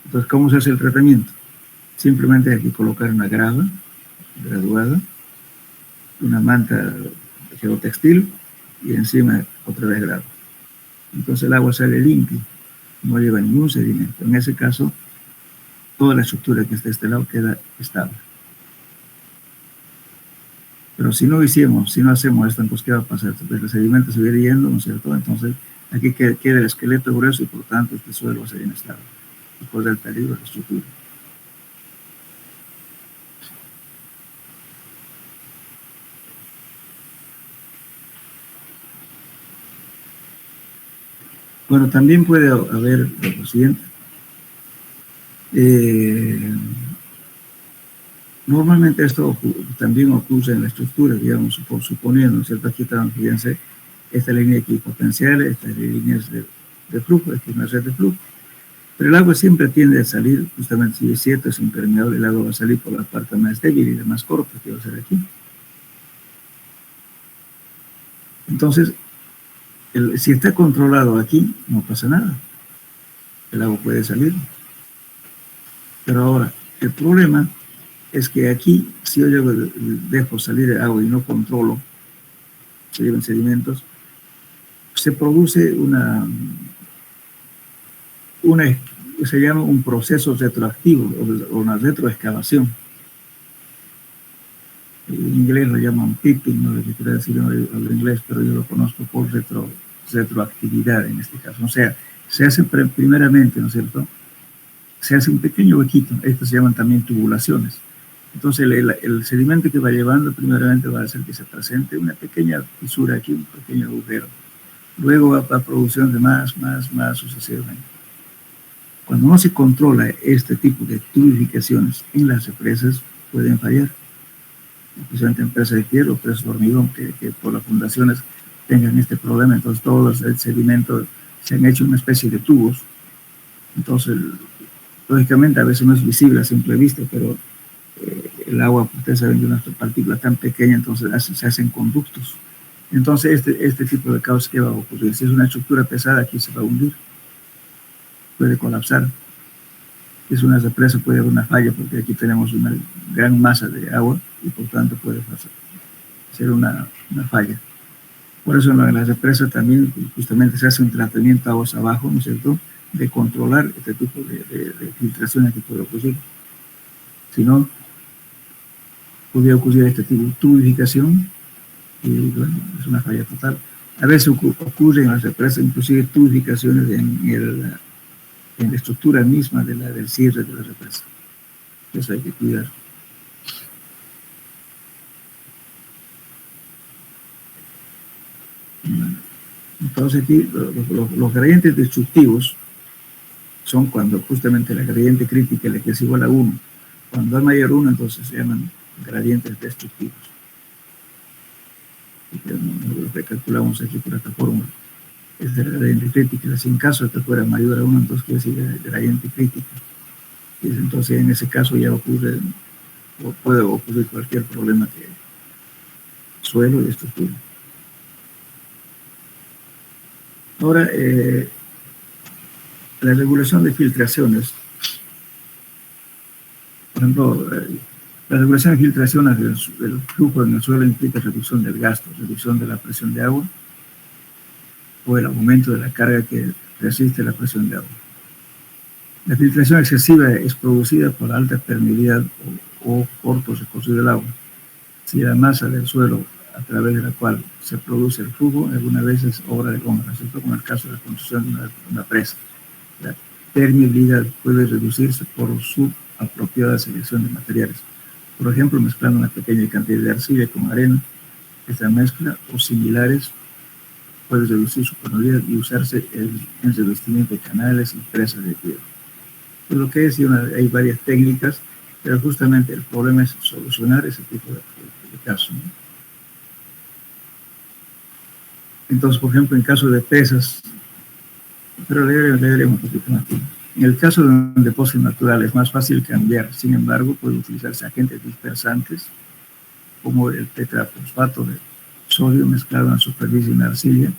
Entonces, ¿cómo se hace el tratamiento? Simplemente hay que colocar una grava graduada, una manta geotextil y encima otra vez grava. Entonces el agua sale limpia, no lleva ningún sedimento. En ese caso, toda la estructura que está de este lado queda estable. Pero si no hacemos esto, entonces ¿qué va a pasar? Pues el sedimento se va a ir yendo, ¿no es cierto? Entonces aquí queda el esqueleto grueso y por tanto este suelo va a ser inestable y corre el peligro de la estructura. Bueno, también puede haber lo siguiente. Normalmente esto también ocurre en la estructura, digamos, suponiendo, ¿cierto? Aquí están, fíjense, esta línea equipotencial, estas líneas de flujo, esta es una red de flujo. Pero el agua siempre tiende a salir, justamente si es cierto, es impermeable, el agua va a salir por la parte más débil y la más corta, que va a ser aquí. Entonces, si está controlado aquí, no pasa nada. El agua puede salir. Pero ahora, el problema es que aquí, si yo dejo salir el agua y no controlo, se llevan sedimentos, se produce se llama un proceso retroactivo o una retroexcavación. En inglés lo llaman pipping, no lo que quiero decir en inglés, pero yo lo conozco por retroactividad en este caso. O sea, se hace primeramente, ¿no es cierto? Se hace un pequeño huequito, estos se llaman también tubulaciones. Entonces el sedimento que va llevando primeramente va a hacer que se presente una pequeña fisura aquí, un pequeño agujero. Luego va a producción de más sucesivamente. Cuando no se controla este tipo de tubificaciones en las represas, pueden fallar. Especialmente en presas de tierra o presas de hormigón, que por las fundaciones tengan este problema. Entonces todos los sedimentos se han hecho una especie de tubos. Entonces, lógicamente a veces no es visible a simple vista, pero el agua, ustedes saben, de una partícula tan pequeña, entonces se hacen conductos. Entonces este tipo de caos, ¿qué va a ocurrir? Si es una estructura pesada, aquí se va a hundir, puede colapsar. Si es una represa, puede haber una falla, porque aquí tenemos una gran masa de agua y por tanto puede ser una falla. Por eso en las represas también justamente se hace un tratamiento a aguas abajo, ¿no es cierto?, de controlar este tipo de filtraciones que puede ocurrir. Si no, podría ocurrir este tipo de tubificación y bueno, es una falla total. A veces ocurre en las represas inclusive tubificaciones en la estructura misma del cierre de la represa. Eso hay que cuidar. Entonces aquí los gradientes destructivos son cuando justamente la gradiente crítica es es igual a 1. Cuando es mayor 1, entonces se llaman gradientes destructivos. Lo recalculamos aquí por esta fórmula. Es de la gradiente crítica. Si en caso de que fuera mayor a 1, entonces quiere decir gradiente crítica. Entonces en ese caso ya ocurre, o puede ocurrir cualquier problema que suelo y estructura. Ahora, la regulación de filtraciones, por ejemplo, la regulación de filtraciones del flujo en el suelo implica reducción del gasto, reducción de la presión de agua o el aumento de la carga que resiste la presión de agua. La filtración excesiva es producida por la alta permeabilidad o corto recorrido del agua. Si la masa del suelo a través de la cual se produce el flujo, algunas veces obra de goma, ¿cierto?, como en el caso de la construcción de una presa. La permeabilidad puede reducirse por su apropiada selección de materiales. Por ejemplo, mezclando una pequeña cantidad de arcilla con arena, esta mezcla o similares puede reducir su permeabilidad y usarse en revestimiento de canales y presas de tierra. Pues lo que es, hay varias técnicas, pero justamente el problema es solucionar ese tipo de casos, ¿no? Entonces, por ejemplo, en caso de presas, pero leeremos un poquito más. En el caso de un depósito natural es más fácil cambiar, sin embargo, puede utilizarse agentes dispersantes como el tetrafosfato de sodio mezclado en la superficie de una arcilla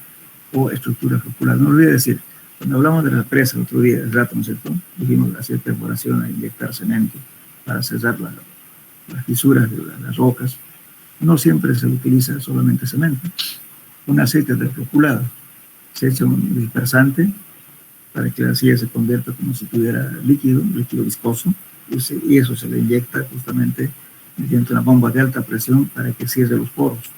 o estructura flocular. No olvidé decir, cuando hablamos de la presa el otro día, el rato, ¿no es cierto?, dijimos hacer perforación e inyectar cemento para cerrar las fisuras de las rocas. No siempre se utiliza solamente cemento. Un aceite de floculado, se echa un dispersante para que la arcilla se convierta como si tuviera líquido viscoso, y eso se le inyecta justamente mediante una bomba de alta presión para que cierre los poros.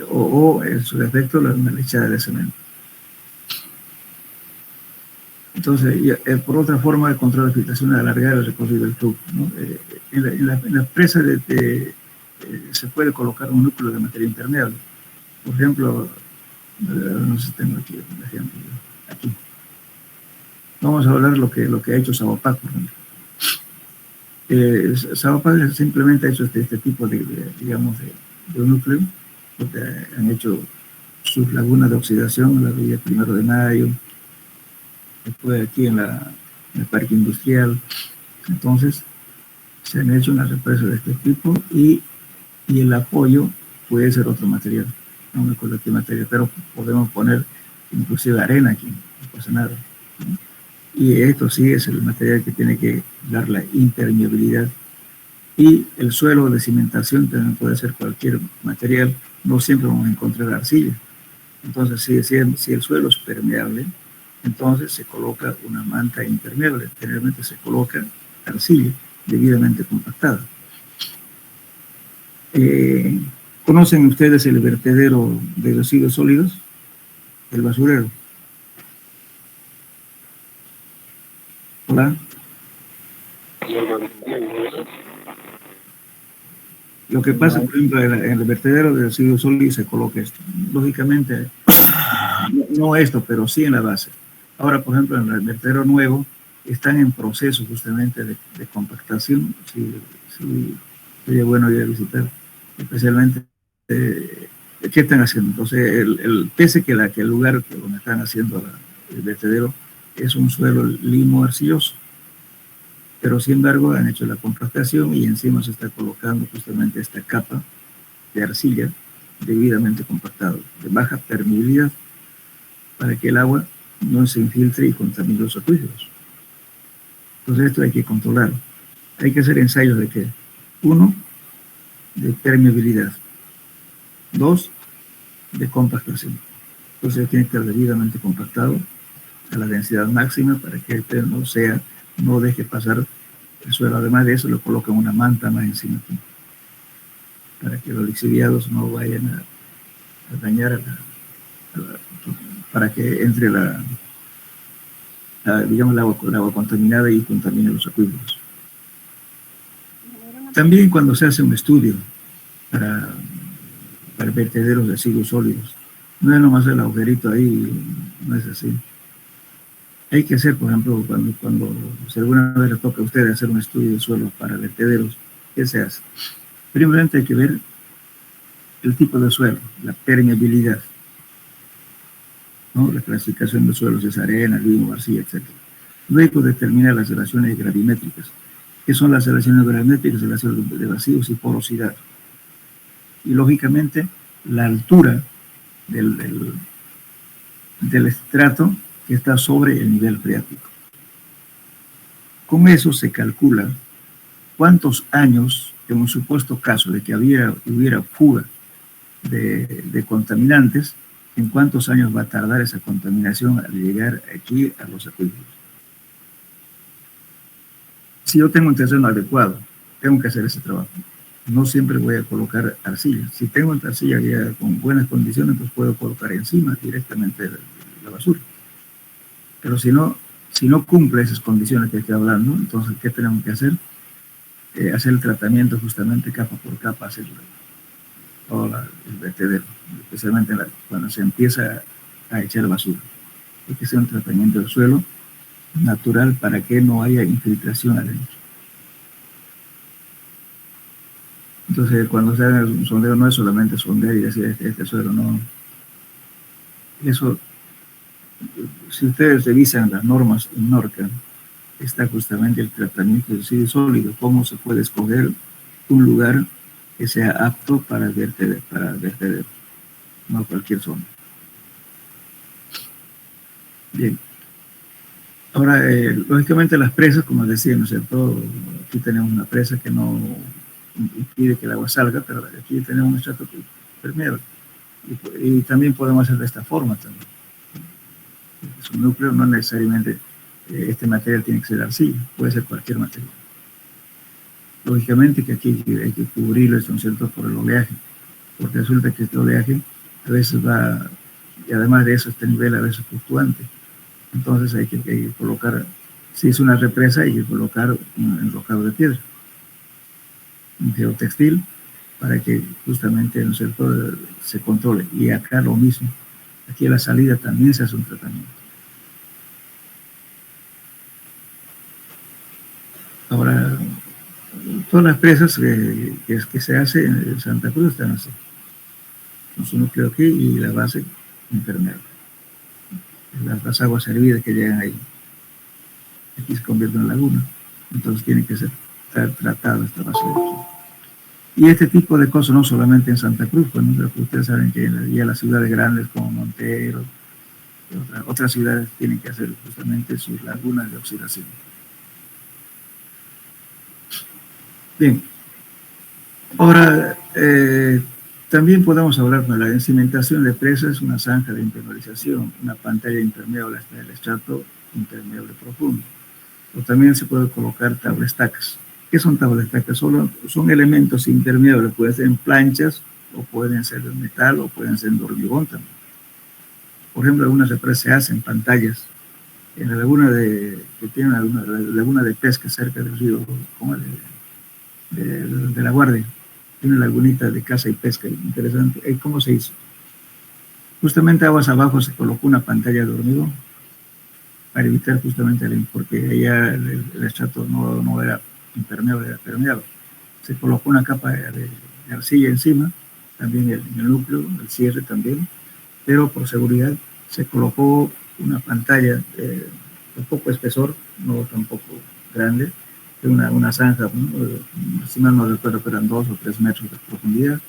O en su defecto, la lechada de cemento. Entonces, por otra forma de control de filtración es alargar el recorrido del tubo, ¿no? En la presa se puede colocar un núcleo de materia impermeable. Por ejemplo, no sé si tengo aquí un ejemplo. Aquí. Vamos a hablar de lo que ha hecho Sabopac, por ejemplo. Sabopac simplemente ha hecho este tipo de un núcleo, porque han hecho sus lagunas de oxidación en la vía 1 de Mayo, después aquí en el parque industrial. Entonces, se han hecho unas represas de este tipo y y el apoyo puede ser otro material, no me acuerdo qué material, pero podemos poner inclusive arena aquí, no pasa nada, ¿no? Y esto sí es el material que tiene que dar la impermeabilidad. Y el suelo de cimentación también puede ser cualquier material, no siempre vamos a encontrar arcilla. Entonces, si el suelo es permeable, entonces se coloca una manta impermeable, generalmente se coloca arcilla debidamente compactada. ¿Conocen ustedes el vertedero de residuos sólidos? El basurero. Hola. Lo que pasa, por ejemplo, en el vertedero de residuos sólidos se coloca esto. Lógicamente, no esto, pero sí en la base. Ahora, por ejemplo, en el vertedero nuevo, están en proceso justamente de compactación. Sí, sería bueno ir a visitar, especialmente qué están haciendo. Entonces, pese que el lugar donde están haciendo el vertedero es un suelo limo arcilloso, pero sin embargo han hecho la compactación y encima se está colocando justamente esta capa de arcilla debidamente compactado, de baja permeabilidad, para que el agua no se infiltre y contamine los acuíferos. Entonces esto hay que controlarlo. Hay que hacer ensayos de qué? 1, de permeabilidad. 2, de compactación. Entonces tiene que estar debidamente compactado a la densidad máxima para que este no deje pasar el suelo. Además de eso, le colocan una manta más encima aquí, para que los lixiviados no vayan a dañar para que entre digamos, el agua contaminada y contamine los acuíferos. También cuando se hace un estudio para vertederos de residuos sólidos, no es nomás el agujerito ahí, no es así. Hay que hacer, por ejemplo, cuando si alguna vez le toca a usted hacer un estudio de suelo para vertederos, ¿qué se hace? Primeramente hay que ver el tipo de suelo, la permeabilidad, ¿no? La clasificación de suelos es arena, limo, arcilla, etc. Luego determinar las relaciones gravimétricas. ¿Qué son las relaciones gravimétricas? Relaciones de vacíos y porosidad. Y lógicamente la altura del estrato que está sobre el nivel freático. Con eso se calcula cuántos años, en un supuesto caso de que hubiera fuga de contaminantes, en cuántos años va a tardar esa contaminación al llegar aquí a los acuíferos. Si yo tengo un terreno adecuado, tengo que hacer ese trabajo. No siempre voy a colocar arcilla. Si tengo arcilla ya con buenas condiciones, pues puedo colocar encima directamente la basura. Pero si no cumple esas condiciones que estoy hablando, entonces, ¿qué tenemos que hacer? Hacer el tratamiento justamente capa por capa, hacer todo el vertedero, especialmente cuando se empieza a echar basura. Hay que hacer un tratamiento del suelo natural para que no haya infiltración adentro. Entonces, cuando se haga un sondeo, no es solamente sondear y decir este suelo, no. Eso, si ustedes revisan las normas en NORCA, está justamente el tratamiento de residuos sólidos, cómo se puede escoger un lugar que sea apto para vertedero, no cualquier zona. Bien. Ahora, lógicamente las presas, como decía, ¿no es cierto? Aquí tenemos una presa que no impide que el agua salga, pero aquí tenemos un estrato permeable. Y también podemos hacer de esta forma también. Su núcleo no necesariamente este material tiene que ser arcilla, puede ser cualquier material. Lógicamente que aquí hay que cubrirlo, ¿no es cierto?, por el oleaje, porque resulta que este oleaje a veces va, y además de eso este nivel a veces fluctuante. Entonces hay que colocar, si es una represa, hay que colocar un enrocado de piedra, un geotextil, para que justamente, ¿no es cierto?, se controle. Y acá lo mismo, aquí a la salida también se hace un tratamiento. Ahora, todas las presas que se hace en Santa Cruz están así, con su núcleo aquí y la base impermeable. Las aguas hervidas que llegan ahí, aquí se convierte en laguna, entonces tiene que estar tratada esta base de aquí. Y este tipo de cosas no solamente en Santa Cruz, pues, ¿no? Ustedes saben que ya las ciudades grandes como Montero, otras ciudades tienen que hacer justamente sus lagunas de oxidación. Bien, ahora también podemos hablar de la cimentación de presas, una zanja de impermeabilización, una pantalla impermeable hasta el estrato impermeable profundo. O también se puede colocar tablestacas. ¿Qué son tablestacas? Son elementos impermeables, pueden ser en planchas, o pueden ser de metal, o pueden ser de hormigón también. Por ejemplo, algunas represas se hacen pantallas. En la laguna que tiene la laguna de pesca cerca del río, como de La Guardia, tiene una lagunita de caza y pesca, interesante. ¿Cómo se hizo? Justamente aguas abajo se colocó una pantalla de hormigón para evitar justamente porque allá el estrato no era impermeable, era permeable. Se colocó una capa de arcilla encima, también en el núcleo, el cierre también, pero por seguridad se colocó una pantalla de poco espesor, no tampoco grande, de una zanja, si mal no recuerdo, que eran 2 o 3 metros de profundidad,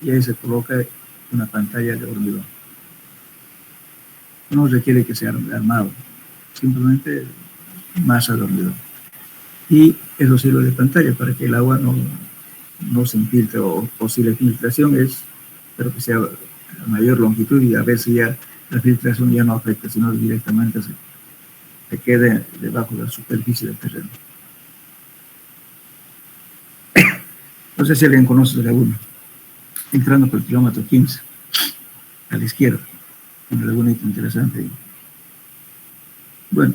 y ahí se coloca una pantalla de hormigón. No requiere que sea armado, simplemente masa de hormigón. Y eso sirve de pantalla para que el agua no se infiltre, o posible filtración pero que sea a mayor longitud, y a veces ya la filtración ya no afecta, sino directamente se quede debajo de la superficie del terreno. No sé si alguien conoce la laguna, entrando por el kilómetro 15, a la izquierda, una lagunita interesante. Bueno,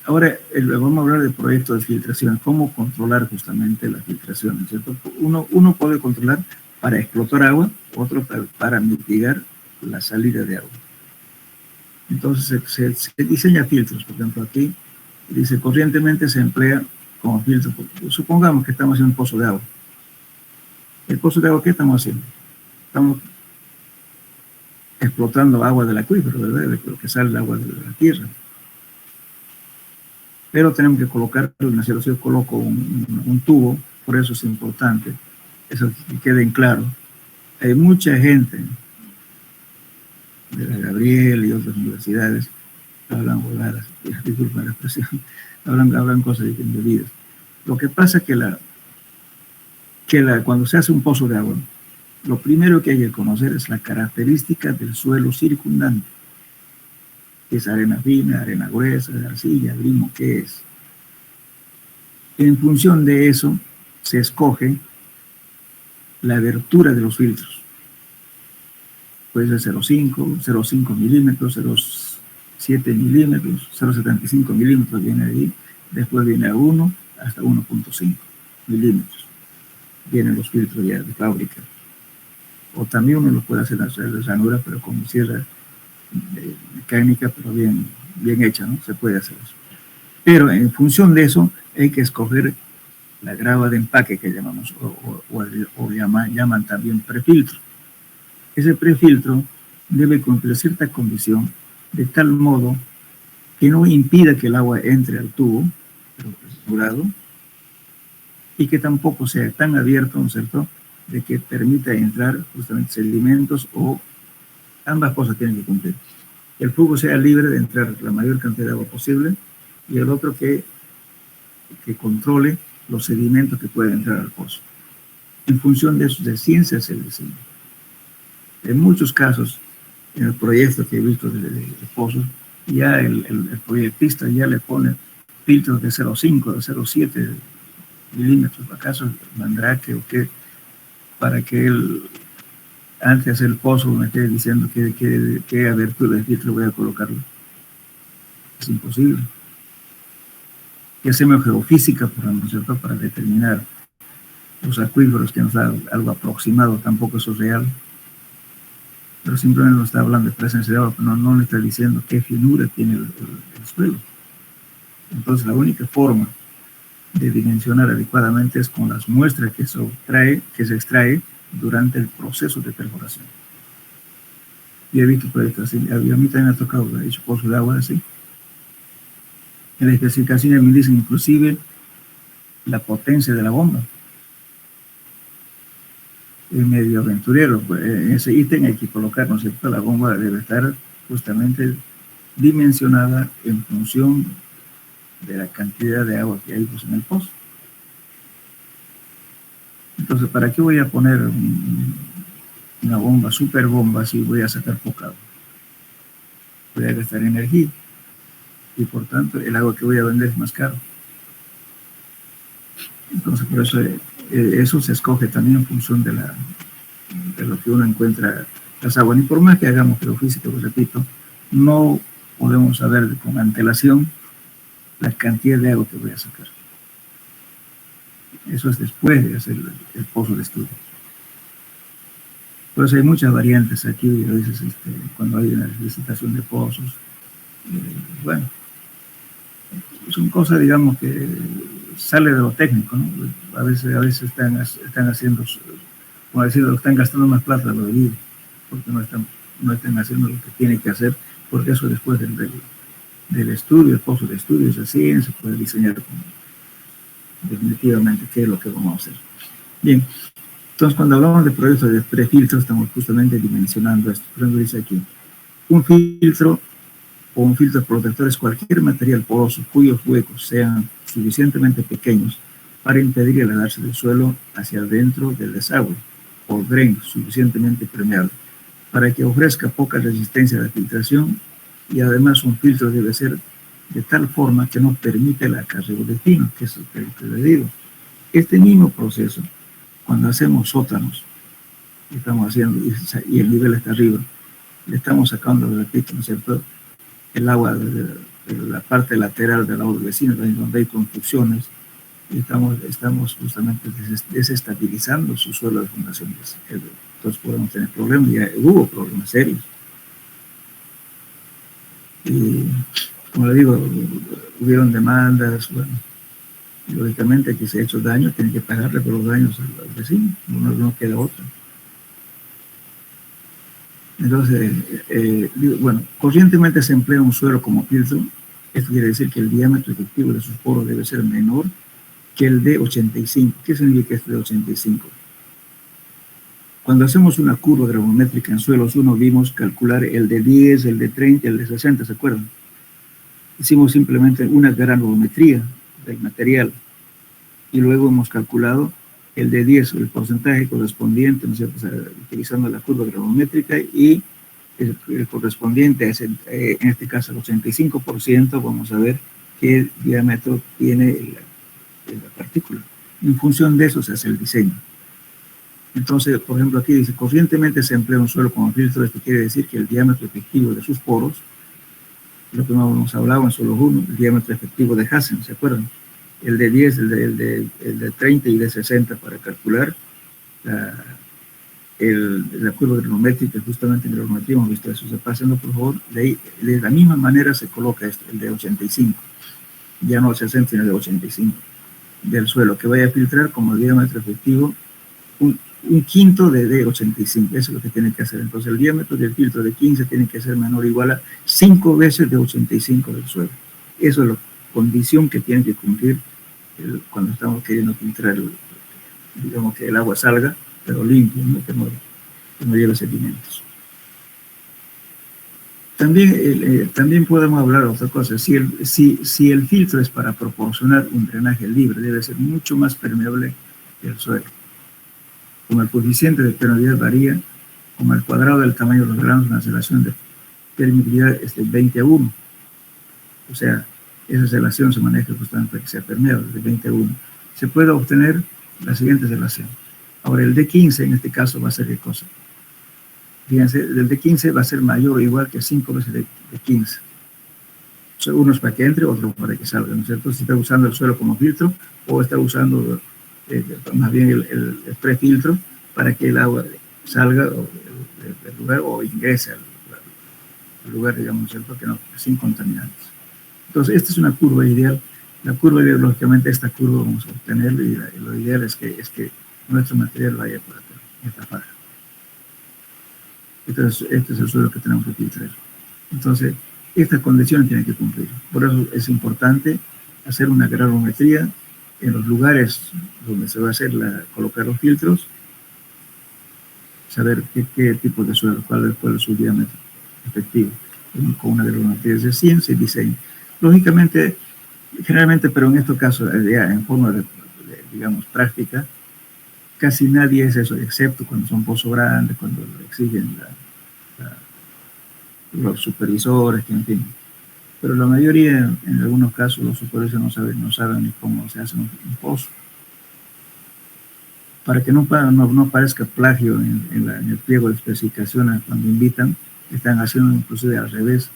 ahora vamos a hablar del proyecto de filtración, cómo controlar justamente la filtración, ¿cierto? Uno puede controlar para explotar agua, otro para mitigar la salida de agua. Entonces se diseña filtros, por ejemplo aquí dice corrientemente se emplea como filtro. Supongamos que estamos en un pozo de agua. ¿El pozo de agua qué estamos haciendo? Estamos explotando agua del acuífero, ¿verdad? De lo que sale el agua de la tierra. Pero tenemos que colocar, yo coloco un tubo, por eso es importante, eso que quede claro. Hay mucha gente de la Gabriel y otras universidades hablan voladas, disculpen la expresión, hablan cosas indebidas. Lo que pasa es que cuando se hace un pozo de agua, lo primero que hay que conocer es la característica del suelo circundante. ¿Es arena fina, arena gruesa, arcilla, limo? ¿Qué es? En función de eso se escoge la abertura de los filtros. Puede ser 0,5 milímetros, 0,7 milímetros, 0,75 milímetros viene ahí, después viene a 1 hasta 1,5 milímetros. Vienen los filtros ya de fábrica. O también uno lo puede hacer de ranura, pero con sierra mecánica, pero bien hecha, ¿no? Se puede hacer eso. Pero en función de eso hay que escoger la grava de empaque que llamamos, o llaman también prefiltro. Ese prefiltro debe cumplir cierta condición de tal modo que no impida que el agua entre al tubo, pero asegurado, y que tampoco sea tan abierto, ¿no es cierto?, de que permita entrar justamente sedimentos, o ambas cosas tienen que cumplir. Que el flujo sea libre de entrar la mayor cantidad de agua posible, y el otro que controle los sedimentos que pueden entrar al pozo. En función de eso, de ciencia se diseña. En muchos casos, en el proyecto que he visto de pozos, ya el proyectista ya le pone filtros de 0,5, de 0,7 milímetros, acaso Mandrake o qué, para que él, antes de hacer el pozo, me esté diciendo qué abertura de filtro voy a colocarlo. Es imposible. Y hacemos geofísica, por ejemplo, ¿cierto?, para determinar los acuíferos, que nos da algo aproximado, tampoco eso es real, pero simplemente nos está hablando de presencia de agua, pero no le está diciendo qué finura tiene el suelo. Entonces la única forma de dimensionar adecuadamente es con las muestras que se extrae durante el proceso de perforación. Yo he visto proyectos así, a mí también me ha tocado, he hecho pozo de agua así. En la especificación me dicen inclusive la potencia de la bomba. medio aventurero. Pues, en ese ítem hay que colocar, ¿no es cierto? La bomba debe estar justamente dimensionada en función de la cantidad de agua que hay pues, en el pozo. Entonces, ¿para qué voy a poner una bomba, super bomba, si voy a sacar poca agua? Voy a gastar energía y por tanto el agua que voy a vender es más caro. Entonces, por eso eso se escoge también en función de lo que uno encuentra las aguas. Ni por más que hagamos geofísica, pues repito, no podemos saber con antelación la cantidad de agua que voy a sacar. Eso es después de hacer el pozo de estudio. Por eso hay muchas variantes aquí, a veces cuando hay una licitación de pozos. Bueno, son cosas, digamos, que sale de lo técnico, ¿no? A veces están haciendo, como decirlo, están gastando más plata de lo debido, porque no están haciendo lo que tienen que hacer, porque eso después del estudio, el pozo de estudio es así, se puede diseñar definitivamente qué es lo que vamos a hacer. Bien, entonces cuando hablamos de proyectos de prefiltro, estamos justamente dimensionando esto. Por ejemplo, dice aquí, un filtro o un filtro protector es cualquier material poroso cuyos huecos sean suficientemente pequeños para impedir el helarse del suelo hacia adentro del desagüe o dren suficientemente permeable para que ofrezca poca resistencia a la filtración, y además un filtro debe ser de tal forma que no permite el acarreo de tino, que es lo que le digo. Este mismo proceso, cuando hacemos sótanos, estamos haciendo, y el nivel está arriba, le estamos sacando, repito, ¿no es cierto?, el agua de la parte lateral del agua del vecino, donde hay construcciones, y estamos justamente desestabilizando su suelo de fundaciones. Entonces podemos tener problemas, ya hubo problemas serios. Y como le digo, hubieron demandas, bueno, y lógicamente que se ha hecho daño, tienen que pagarle por los daños al vecino, no queda otra. Entonces, bueno, corrientemente se emplea un suelo como filtro. Esto quiere decir que el diámetro efectivo de sus poros debe ser menor que el de 85. ¿Qué significa esto de 85? Cuando hacemos una curva gravimétrica en suelos, vimos calcular el de 10, el de 30, el de 60, ¿se acuerdan? Hicimos simplemente una granulometría del material y luego hemos calculado el de 10, el porcentaje correspondiente, ¿no es cierto?, o sea, utilizando la curva granulométrica, y el correspondiente es, en este caso, el 85%, vamos a ver qué diámetro tiene la partícula. En función de eso se hace el diseño. Entonces, por ejemplo, aquí dice, corrientemente se emplea un suelo como filtro. Esto quiere decir que el diámetro efectivo de sus poros, lo que hemos hablado en suelo 1, el diámetro efectivo de Hassen, ¿se acuerdan? El de 10, el de 30 y de 60 para calcular la curva granulométrica. Justamente en la granulometría hemos visto eso. Se pasando, por favor, de la misma manera se coloca esto, el de 85, ya no el 60, sino el de 85 del suelo, que vaya a filtrar como diámetro efectivo un quinto de 85, eso es lo que tiene que hacer. Entonces el diámetro del filtro de 15 tiene que ser menor o igual a 5 veces de 85 del suelo. Eso es la condición que tiene que cumplir cuando estamos queriendo filtrar, digamos, que el agua salga, pero limpio, ¿no? que no lleve sedimentos. También podemos hablar de otra cosa. Si el filtro es para proporcionar un drenaje libre, debe ser mucho más permeable que el suelo. Como el coeficiente de permeabilidad varía, como el cuadrado del tamaño de los granos, la relación de permeabilidad es de 20:1. O sea, esa relación se maneja justamente para que sea permeable, de 20:1. Se puede obtener la siguiente relación. Ahora, el D15 en este caso va a ser ¿qué cosa? Fíjense, el D15 va a ser mayor o igual que 5 veces de 15. O sea, uno es para que entre, otro para que salga, ¿no es cierto? Si está usando el suelo como filtro o está usando más bien el prefiltro para que el agua salga del lugar o ingrese al lugar, digamos, ¿cierto?, que no, sin contaminantes. Entonces, esta es una curva ideal. La curva ideal, lógicamente, esta curva vamos a obtenerla, y lo ideal es que nuestro material vaya por acá, esta faja. Este es el suelo que tenemos que filtrar. Entonces, estas condiciones tienen que cumplir. Por eso es importante hacer una granulometría en los lugares donde se va a hacer colocar los filtros, saber qué tipo de suelo, cuál es su diámetro efectivo, con una de las materias de ciencia y diseño. Lógicamente, generalmente, pero en estos casos, ya en forma digamos, práctica, casi nadie es eso, excepto cuando son pozos grandes, cuando lo exigen los supervisores, que en fin. Pero la mayoría, en algunos casos, los supervisores no saben ni cómo se hace un pozo. Para que no parezca plagio en el pliego de especificaciones cuando invitan, están haciendo inclusive al revés.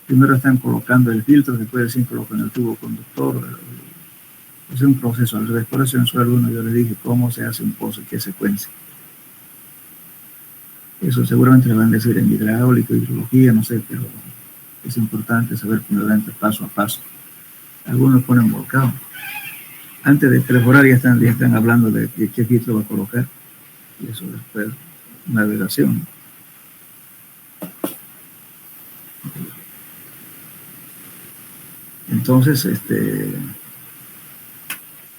Primero están colocando el filtro, después recién colocan el tubo conductor. Es un proceso al revés. Por eso en suelo 1 yo les dije cómo se hace un pozo, qué secuencia. Eso seguramente le van a decir en hidráulica, hidrología, no sé, pero es importante saber primeramente paso a paso. Algunos ponen volcado. Antes de perforar ya están hablando de qué filtro va a colocar. Y eso después, navegación. Entonces,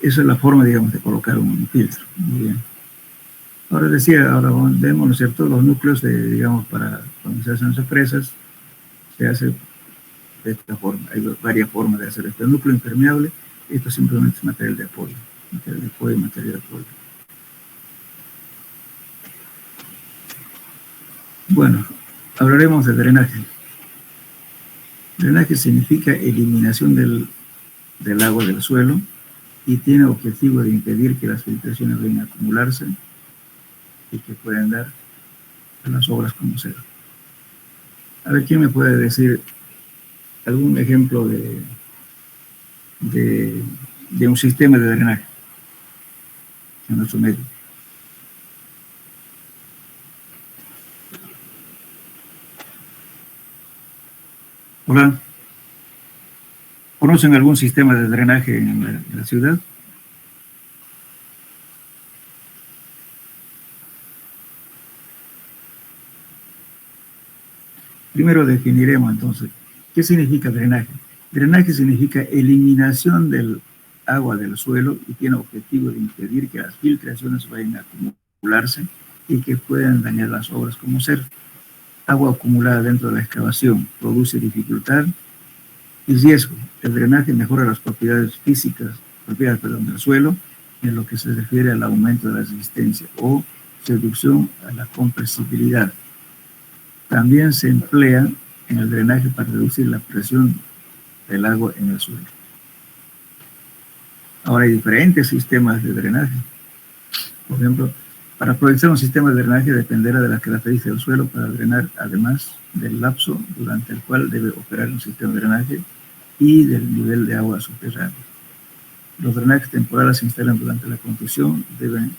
esa es la forma, digamos, de colocar un filtro. Muy bien. Ahora vemos, ¿no es cierto?, los núcleos, digamos, para cuando se hacen represas, se hace de esta forma. Hay varias formas de hacer este núcleo impermeable. Esto simplemente es material de apoyo. Material de apoyo y material de apoyo. Bueno, hablaremos de drenaje. Drenaje significa eliminación del agua del suelo y tiene objetivo de impedir que las filtraciones vengan a acumularse y que puedan dar a las obras como sea. A ver, ¿quién me puede decir algún ejemplo de un sistema de drenaje en nuestro medio? Hola. ¿Conocen algún sistema de drenaje en la ciudad? Primero definiremos entonces, ¿qué significa drenaje? Drenaje significa eliminación del agua del suelo y tiene objetivo de impedir que las filtraciones vayan a acumularse y que puedan dañar las obras como ser. Agua acumulada dentro de la excavación produce dificultad y riesgo. El drenaje mejora las propiedades físicas, del suelo en lo que se refiere al aumento de la resistencia o reducción a la compresibilidad. También se emplea en el drenaje para reducir la presión del agua en el suelo. Ahora hay diferentes sistemas de drenaje. Por ejemplo, para proyectar un sistema de drenaje dependerá de las características del suelo para drenar, además del lapso durante el cual debe operar un sistema de drenaje y del nivel de agua subterránea. Los drenajes temporales se instalan durante la construcción, deben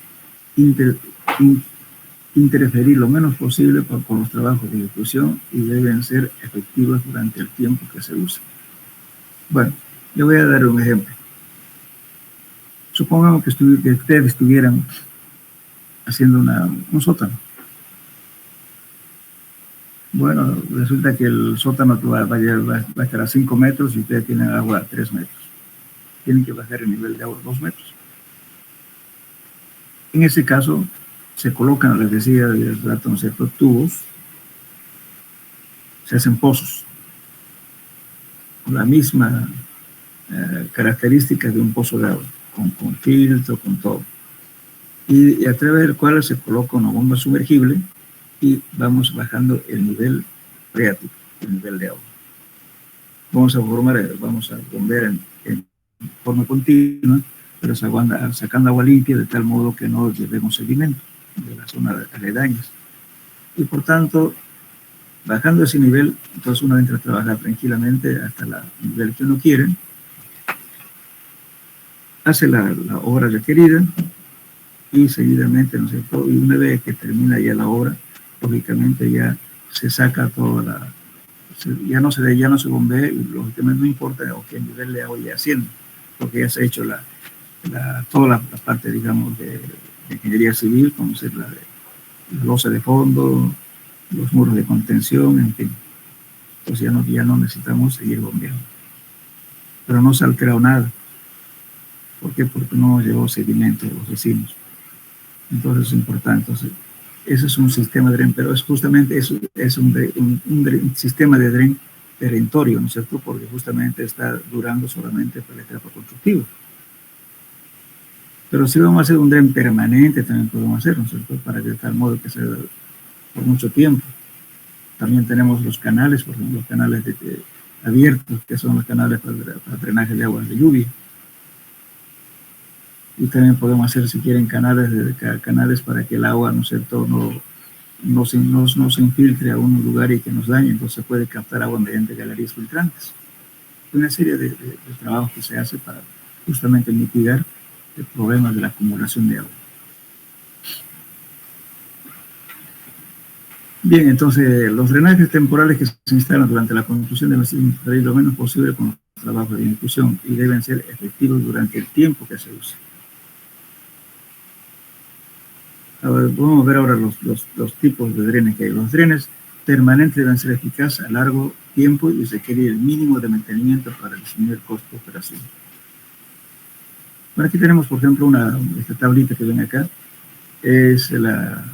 interferir lo menos posible con los trabajos de ejecución y deben ser efectivos durante el tiempo que se usa. Bueno, le voy a dar un ejemplo. Supongamos que ustedes estuvieran haciendo un sótano. Bueno, resulta que el sótano va a estar a 5 metros y ustedes tienen agua a 3 metros. Tienen que bajar el nivel de agua a 2 metros. En ese caso, se colocan, les decía, ¿no es cierto?, tubos, se hacen pozos, con la misma característica de un pozo de agua, con filtro, con todo. Y a través del cual se coloca una bomba sumergible y vamos bajando el nivel freático, el nivel de agua. Vamos a bombear en forma continua, pero sacando agua limpia de tal modo que no llevemos sedimento de las zonas aledañas. Y por tanto, bajando ese nivel, entonces uno entra a trabajar tranquilamente hasta el nivel que uno quiere, hace la obra requerida y seguidamente, ¿no es cierto?, y una vez que termina ya la obra, lógicamente ya se saca toda ya no se bombea y lógicamente no importa a qué nivel de agua ya haciendo, porque ya se ha hecho toda la parte, digamos, de ingeniería civil, como ser la losa de fondo, los muros de contención, en fin. Entonces ya no necesitamos seguir bombeando. Pero no se ha alterado nada. ¿Por qué? Porque no llevó sedimento de los vecinos. Entonces es importante. Entonces, Eso es un sistema de dren, pero es justamente eso, es un sistema de dren perentorio, ¿no es cierto? Porque justamente está durando solamente para la etapa constructiva. Pero si vamos a hacer un dren permanente, también podemos hacer, ¿no es cierto? Para que de tal modo que sea por mucho tiempo. También tenemos los canales, por ejemplo, los canales abiertos, que son los canales para drenaje de aguas de lluvia. Y también podemos hacer, si quieren, canales para que el agua, ¿no es cierto?, no se infiltre a un lugar y que nos dañe, entonces se puede captar agua mediante galerías filtrantes. Una serie de trabajos que se hace para justamente mitigar el problema de la acumulación de agua. Bien, entonces los drenajes temporales que se instalan durante la construcción deben ser lo menos posible con los trabajos de ejecución y deben ser efectivos durante el tiempo que se use. Ahora, vamos a ver ahora los tipos de drenes que hay. Los drenes permanentes deben ser eficaces a largo tiempo y requerir el mínimo de mantenimiento para disminuir el costo de operación. Bueno, aquí tenemos, por ejemplo, esta tablita que ven acá, es la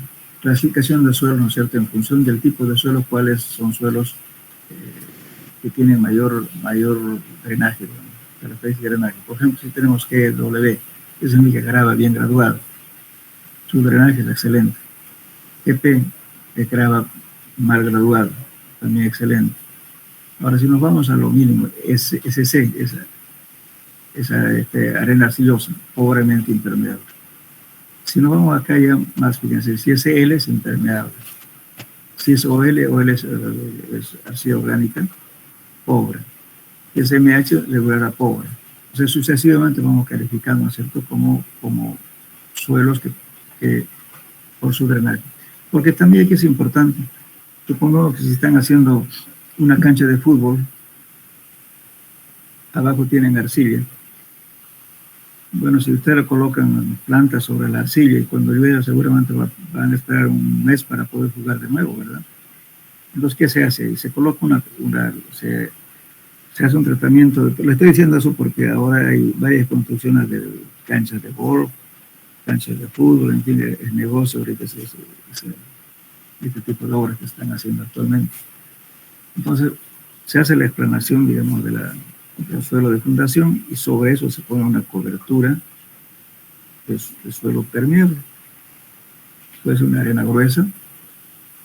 clasificación de suelos, ¿no es cierto?, en función del tipo de suelo, cuáles son suelos que tienen mayor drenaje, característica de drenaje. Por ejemplo, si tenemos GW, eso significa grava bien graduado, su drenaje es excelente. EP, es grava mal graduado, también excelente. Ahora, si nos vamos a lo mínimo, SC, esa arena arcillosa, pobremente impermeable. Si nos vamos acá ya más, fíjense, si es L es impermeable. Si es OL es arcilla orgánica, pobre. Si es MH, regular pobre. Entonces, sucesivamente vamos calificando, ¿no es cierto?, como suelos que por su drenaje. Porque también aquí es importante, supongamos que si están haciendo una cancha de fútbol, abajo tienen arcilla. Bueno, si ustedes colocan plantas sobre la arcilla y cuando llueve seguramente van a esperar un mes para poder jugar de nuevo, ¿verdad? Entonces, ¿qué se hace? Se coloca se hace un tratamiento. Le estoy diciendo eso porque ahora hay varias construcciones de canchas de golf, canchas de fútbol, en fin, el negocio ahorita es este tipo de obras que están haciendo actualmente. Entonces, se hace la explanación, digamos, del suelo de fundación y sobre eso se pone una cobertura de suelo permeable. Puede ser una arena gruesa,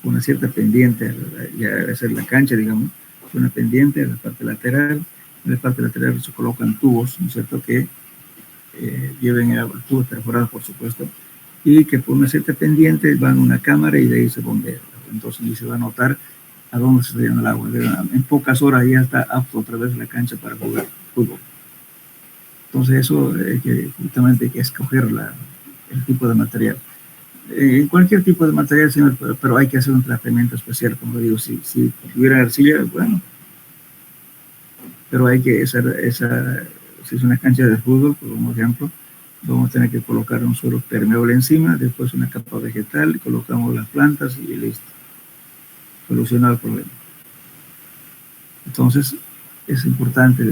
una cierta pendiente, ya debe ser la cancha, digamos, una pendiente en la parte lateral. En la parte lateral se colocan tubos, ¿no es cierto?, que lleven el tubos perforados, por supuesto, y que por una cierta pendiente van a una cámara y de ahí se bombea. Entonces ahí se va a notar a dónde se está yendo el agua. En pocas horas ya está apto otra vez la cancha para jugar fútbol. Entonces eso justamente hay que escoger el tipo de material. Cualquier tipo de material, señor, pero hay que hacer un tratamiento especial, como digo, si tuviera arcilla, bueno, pero hay que si es una cancha de fútbol, por ejemplo, vamos a tener que colocar un suelo permeable encima, después una capa vegetal, colocamos las plantas y listo. Solucionar el problema. Entonces, es importante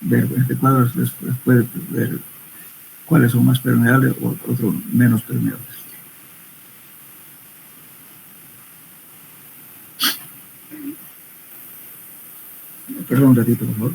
ver en este cuadro, después puede ver cuáles son más permeables o otros menos permeables. Perdón un ratito, por favor.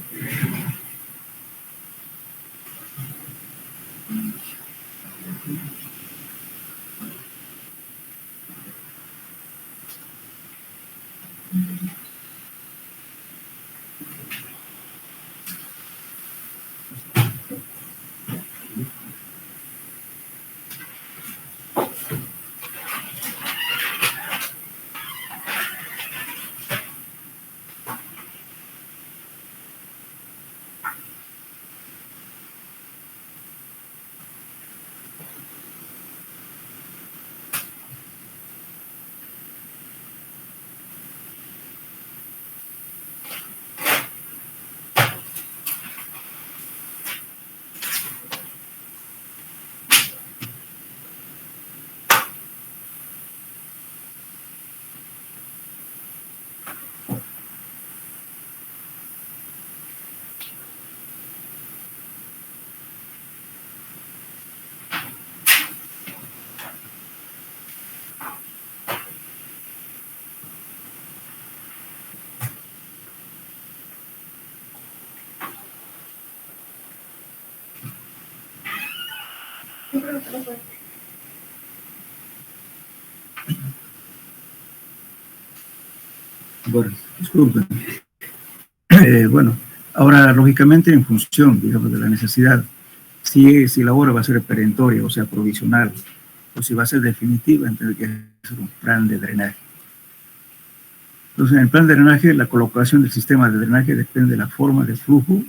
Bueno, disculpen. Bueno, ahora, lógicamente, en función, digamos, de la necesidad, si la obra va a ser perentoria, o sea, provisional, o si va a ser definitiva, entonces hay que hacer un plan de drenaje. Entonces, en el plan de drenaje, la colocación del sistema de drenaje depende de la forma de flujo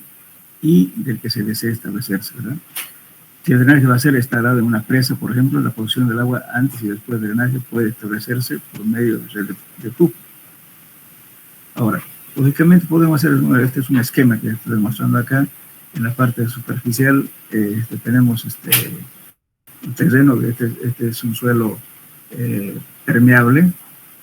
y del que se desee establecerse, ¿verdad? Si el drenaje va a ser instalado en una presa, por ejemplo, la posición del agua antes y después del drenaje puede establecerse por medio de red de flujo. Ahora, lógicamente podemos hacer, este es un esquema que estoy mostrando acá. En la parte superficial tenemos un terreno, este es un suelo permeable,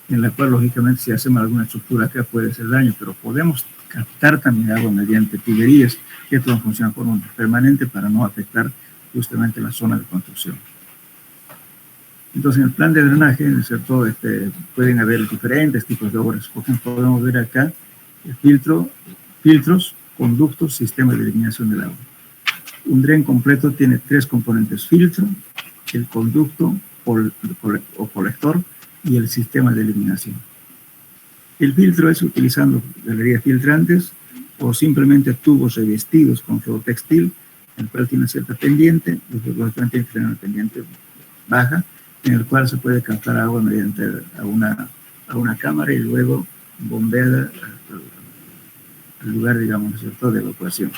en la cual lógicamente si hacemos alguna estructura acá puede hacer daño, pero podemos captar también agua mediante tuberías, que esto funciona por un permanente para no afectar justamente la zona de construcción. Entonces, en el plan de drenaje, ¿no es cierto? Pueden haber diferentes tipos de obras. Por ejemplo, podemos ver acá filtros, conductos, sistemas de eliminación del agua. Un dren completo tiene 3 componentes: filtro, el conducto o colector y el sistema de eliminación. El filtro es utilizando galerías filtrantes o simplemente tubos revestidos con geotextil, el cual tiene cierta pendiente, lógicamente tiene que tener una pendiente baja, en el cual se puede captar agua mediante a una cámara y luego bombeada al lugar, digamos, ¿cierto?, de evacuación.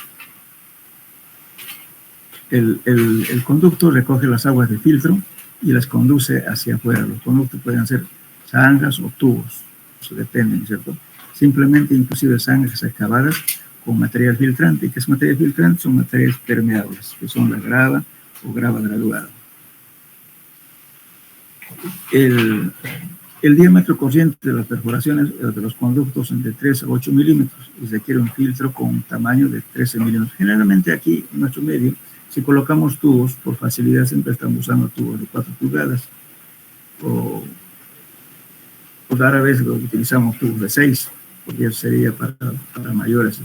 El conducto recoge las aguas de filtro y las conduce hacia afuera. Los conductos pueden ser zanjas o tubos, eso depende, ¿cierto? Simplemente, inclusive, zanjas excavadas con material filtrante. ¿Y qué es material filtrante? Son materiales permeables, que son la grava o grava graduada. El diámetro corriente de las perforaciones de los conductos es de 3 a 8 milímetros y requiere un filtro con un tamaño de 13 milímetros. Generalmente aquí, en nuestro medio, si colocamos tubos, por facilidad siempre estamos usando tubos de 4 pulgadas o rara vez utilizamos tubos de 6, porque eso sería para mayores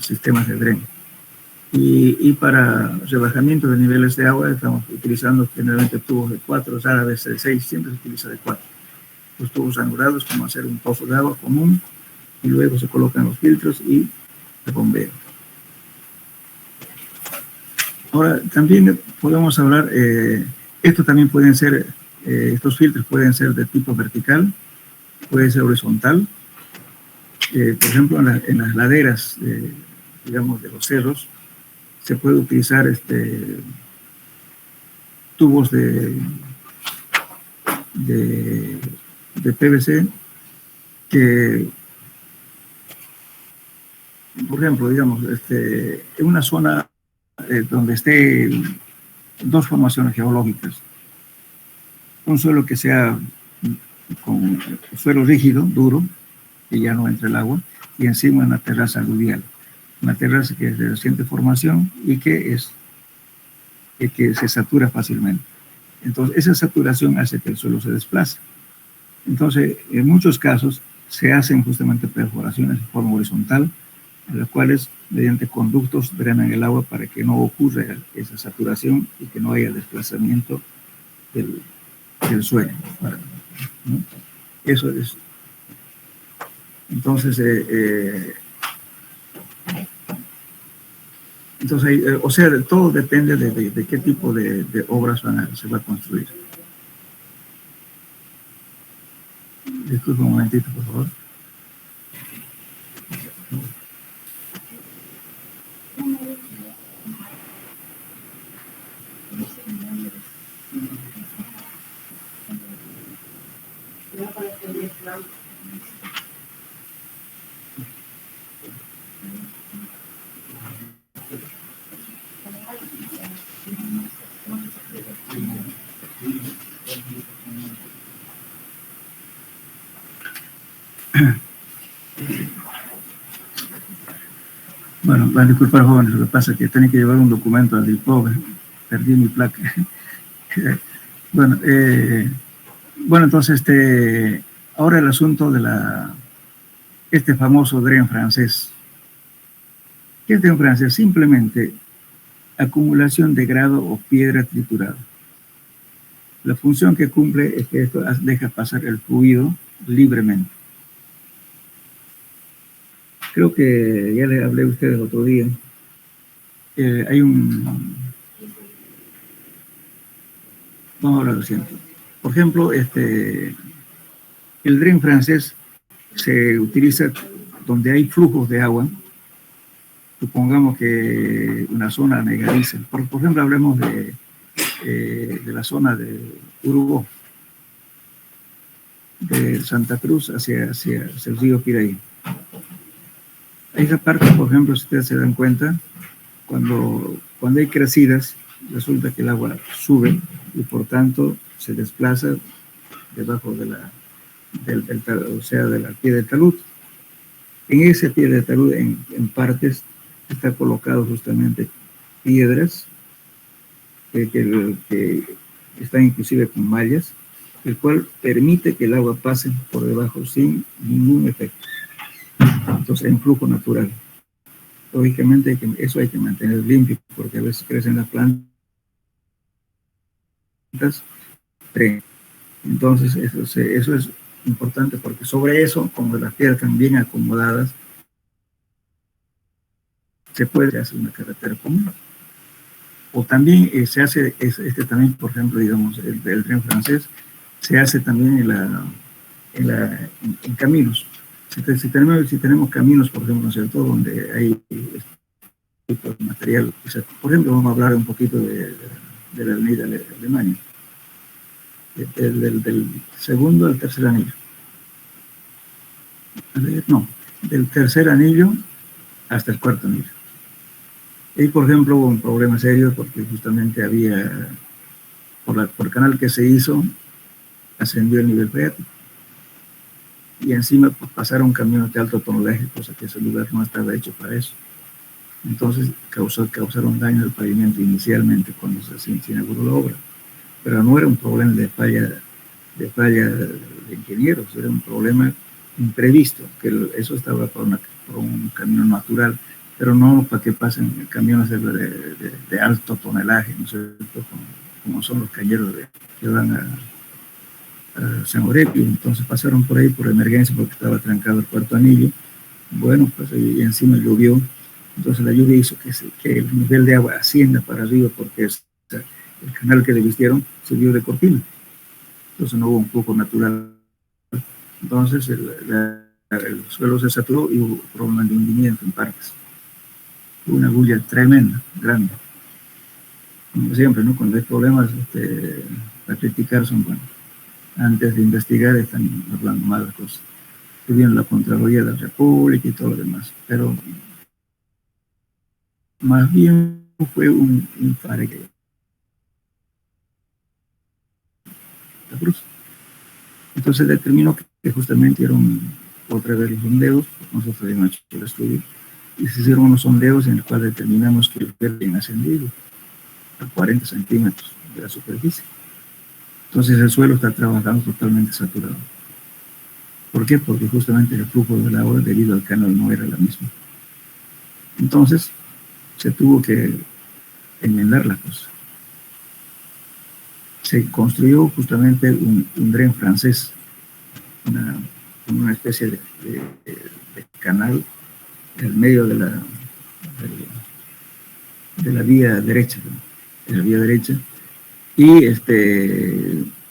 sistemas de dren. Y para rebajamiento de niveles de agua estamos utilizando generalmente tubos de 4, rara vez de 6, siempre se utiliza de 4. Los tubos angulados, como hacer un pozo de agua común, y luego se colocan los filtros y se bombea. Ahora, también podemos hablar, esto también pueden ser, estos filtros pueden ser de tipo vertical, puede ser horizontal. Por ejemplo, en las laderas, digamos, de los cerros, se puede utilizar tubos de PVC que, por ejemplo, digamos, en una zona donde esté 2 formaciones geológicas, un suelo que sea con suelo rígido, duro, que ya no entre el agua, y encima una terraza aluvial. Una terraza que es de reciente formación y que se satura fácilmente. Entonces, esa saturación hace que el suelo se desplace. Entonces, en muchos casos, se hacen justamente perforaciones de forma horizontal, en las cuales, mediante conductos, drenan el agua para que no ocurra esa saturación y que no haya desplazamiento del suelo. ¿No? Eso es. Entonces, o sea, todo depende de qué tipo de obras se va a construir. Disculpe un momentito, por favor. Bueno, van a disculpar, jóvenes, lo que pasa es que tenía que llevar un documento al DIPOB, perdí mi placa. Bueno, entonces, ahora el asunto de este famoso dren francés. ¿Qué es dren francés? Simplemente acumulación de grado o piedra triturada. La función que cumple es que esto deja pasar el fluido libremente. Creo que ya le hablé a ustedes otro día. Hay un... Vamos a hablar lo siguiente. Por ejemplo, el dren francés se utiliza donde hay flujos de agua. Supongamos que una zona negadiza. Por ejemplo, hablemos de la zona de Uruguay, de Santa Cruz hacia el río Piraí. Esa parte, por ejemplo, si ustedes se dan cuenta, cuando hay crecidas, resulta que el agua sube y por tanto se desplaza debajo de la pie del talud. En ese pie del talud, en partes, está colocado justamente piedras que están inclusive con mallas, el cual permite que el agua pase por debajo sin ningún efecto. Entonces, en flujo natural. Lógicamente, eso hay que mantener limpio, porque a veces crecen las plantas. Entonces, eso es importante, porque sobre eso, como las piedras están bien acomodadas, se puede hacer una carretera común. O también se hace, también, por ejemplo, digamos, el tren francés, se hace también en caminos. Si tenemos caminos, por ejemplo, ¿no es cierto?, donde hay material, o sea, por ejemplo, vamos a hablar un poquito de la avenida Alemania, del segundo al tercer anillo. Del tercer anillo hasta el cuarto anillo. Y, por ejemplo, hubo un problema serio porque justamente había, por el canal que se hizo, ascendió el nivel freático. Y encima pues, pasaron camiones de alto tonelaje, cosa que ese lugar no estaba hecho para eso. Entonces causaron daño al pavimento inicialmente cuando se inauguró la obra. Pero no era un problema de falla de ingenieros, era un problema imprevisto, que eso estaba por un camino natural, pero no para que pasen camiones de alto tonelaje, ¿no es cierto?, como son los cañeros que van a San Orepio. Entonces pasaron por ahí por emergencia porque estaba trancado el cuarto anillo. Bueno, pues y encima llovió, entonces la lluvia hizo que el nivel de agua ascienda para arriba porque el canal que le vistieron sirvió de cortina. Entonces no hubo un flujo natural. Entonces el suelo se saturó y hubo problemas de hundimiento en partes. Hubo una bulla tremenda, grande. Como siempre, ¿no? Cuando hay problemas, para criticar son buenos. Antes de investigar están hablando malas cosas. Tuvieron la Contraloría de la República y todo lo demás. Pero más bien fue un infarto. La Cruz. Entonces determinó que justamente eran otra vez los sondeos, nosotros habíamos hecho el estudio, y se hicieron unos sondeos en el cual determinamos que el verde había ascendido a 40 centímetros de la superficie. Entonces el suelo está trabajando totalmente saturado. ¿Por qué? Porque justamente el flujo del agua debido al canal no era la misma. Entonces se tuvo que enmendar la cosa. Se construyó justamente un dren francés, una especie de canal en el medio de la vía derecha, y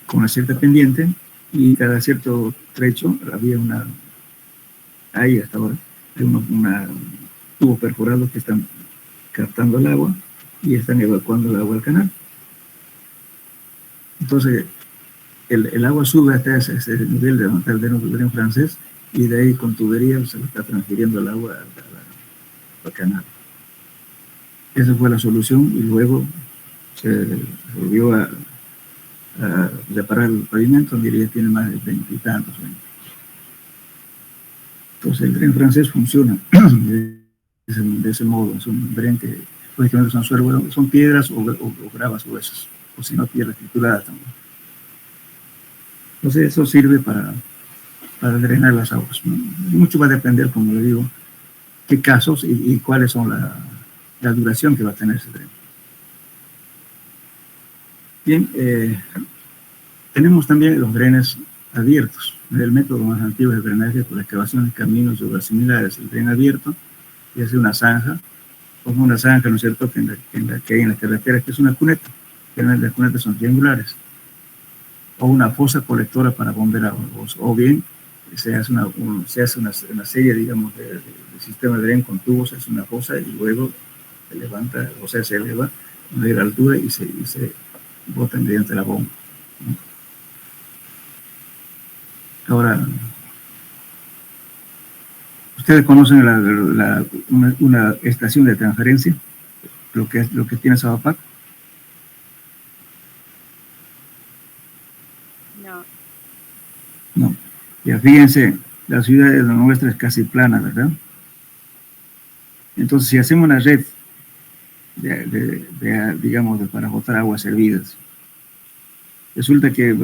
con una cierta pendiente, y cada cierto trecho había ahí hasta ahora, hay un tubo perforado que están captando el agua y están evacuando el agua al canal. Entonces, el agua sube hasta ese nivel de donde está el dren francés, y de ahí con tubería se le está transfiriendo el agua al canal. Esa fue la solución, y luego se volvió a reparar el pavimento, donde ya tiene más de 20 y tantos años. Entonces el dren francés funciona de ese modo. Es un dren que lógicamente son piedras o gravas gruesas, o si no, piedra triturada también. Entonces eso sirve para drenar las aguas. Mucho va a depender, como le digo, qué casos y cuáles son la duración que va a tener ese dren. Bien, tenemos también los drenes abiertos. El método más antiguo de drenaje por la excavación de caminos y obras similares. El dren abierto, que hace una zanja, como una zanja, ¿no es cierto?, que hay en las carreteras, que es una cuneta. Generalmente las cunetas son triangulares. O una fosa colectora para bombear agua. O bien se hace una serie, digamos, de sistema de dren con tubos, es una fosa y luego se levanta, o sea, se eleva a una altura y se bota mediante la bomba. Ahora, ustedes conocen una estación de transferencia, lo que tiene Sabapac. No. Ya fíjense, la ciudad de nuestra es casi plana, ¿verdad? Entonces, si hacemos una red digamos, para botar aguas servidas, resulta que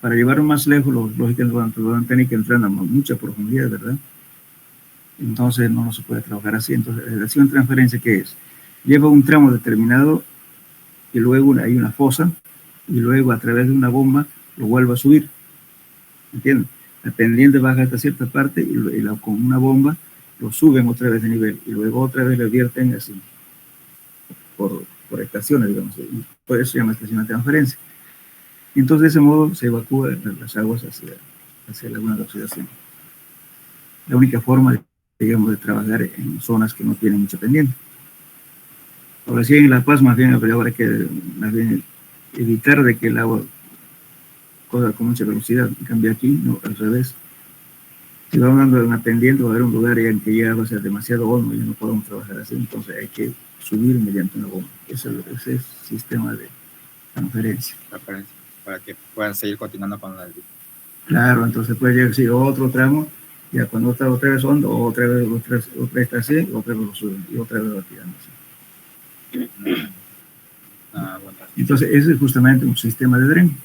para llevarlo más lejos, lógicamente van a tener que entrar a mucha profundidad, ¿verdad? Entonces no se puede trabajar así. Entonces, la estación de transferencia, ¿qué es? Lleva un tramo determinado y luego hay una fosa y luego a través de una bomba lo vuelve a subir. ¿Entienden? La pendiente baja hasta cierta parte y con una bomba lo suben otra vez de nivel y luego otra vez lo vierten así, por estaciones, digamos. Y por eso se llama estación de transferencia. Y entonces de ese modo se evacúan las aguas hacia la laguna de oxidación. La única forma, digamos, de trabajar en zonas que no tienen mucha pendiente. Ahora sí, en La Paz más bien habrá que evitar de que el agua corra con mucha velocidad. En cambio aquí, no, al revés. Si vamos dando una pendiente, va a haber un lugar en que ya va a ser demasiado hondo y no podemos trabajar así, entonces hay que subir mediante una bomba. Ese es el sistema de transferencia. Para que puedan seguir continuando con la... Claro, entonces puede llegar sí, otro tramo, ya cuando está otra vez hondo, otra vez está así, otra vez lo suben y otra vez va tirando así. Bueno. Entonces ese es justamente un sistema de dren,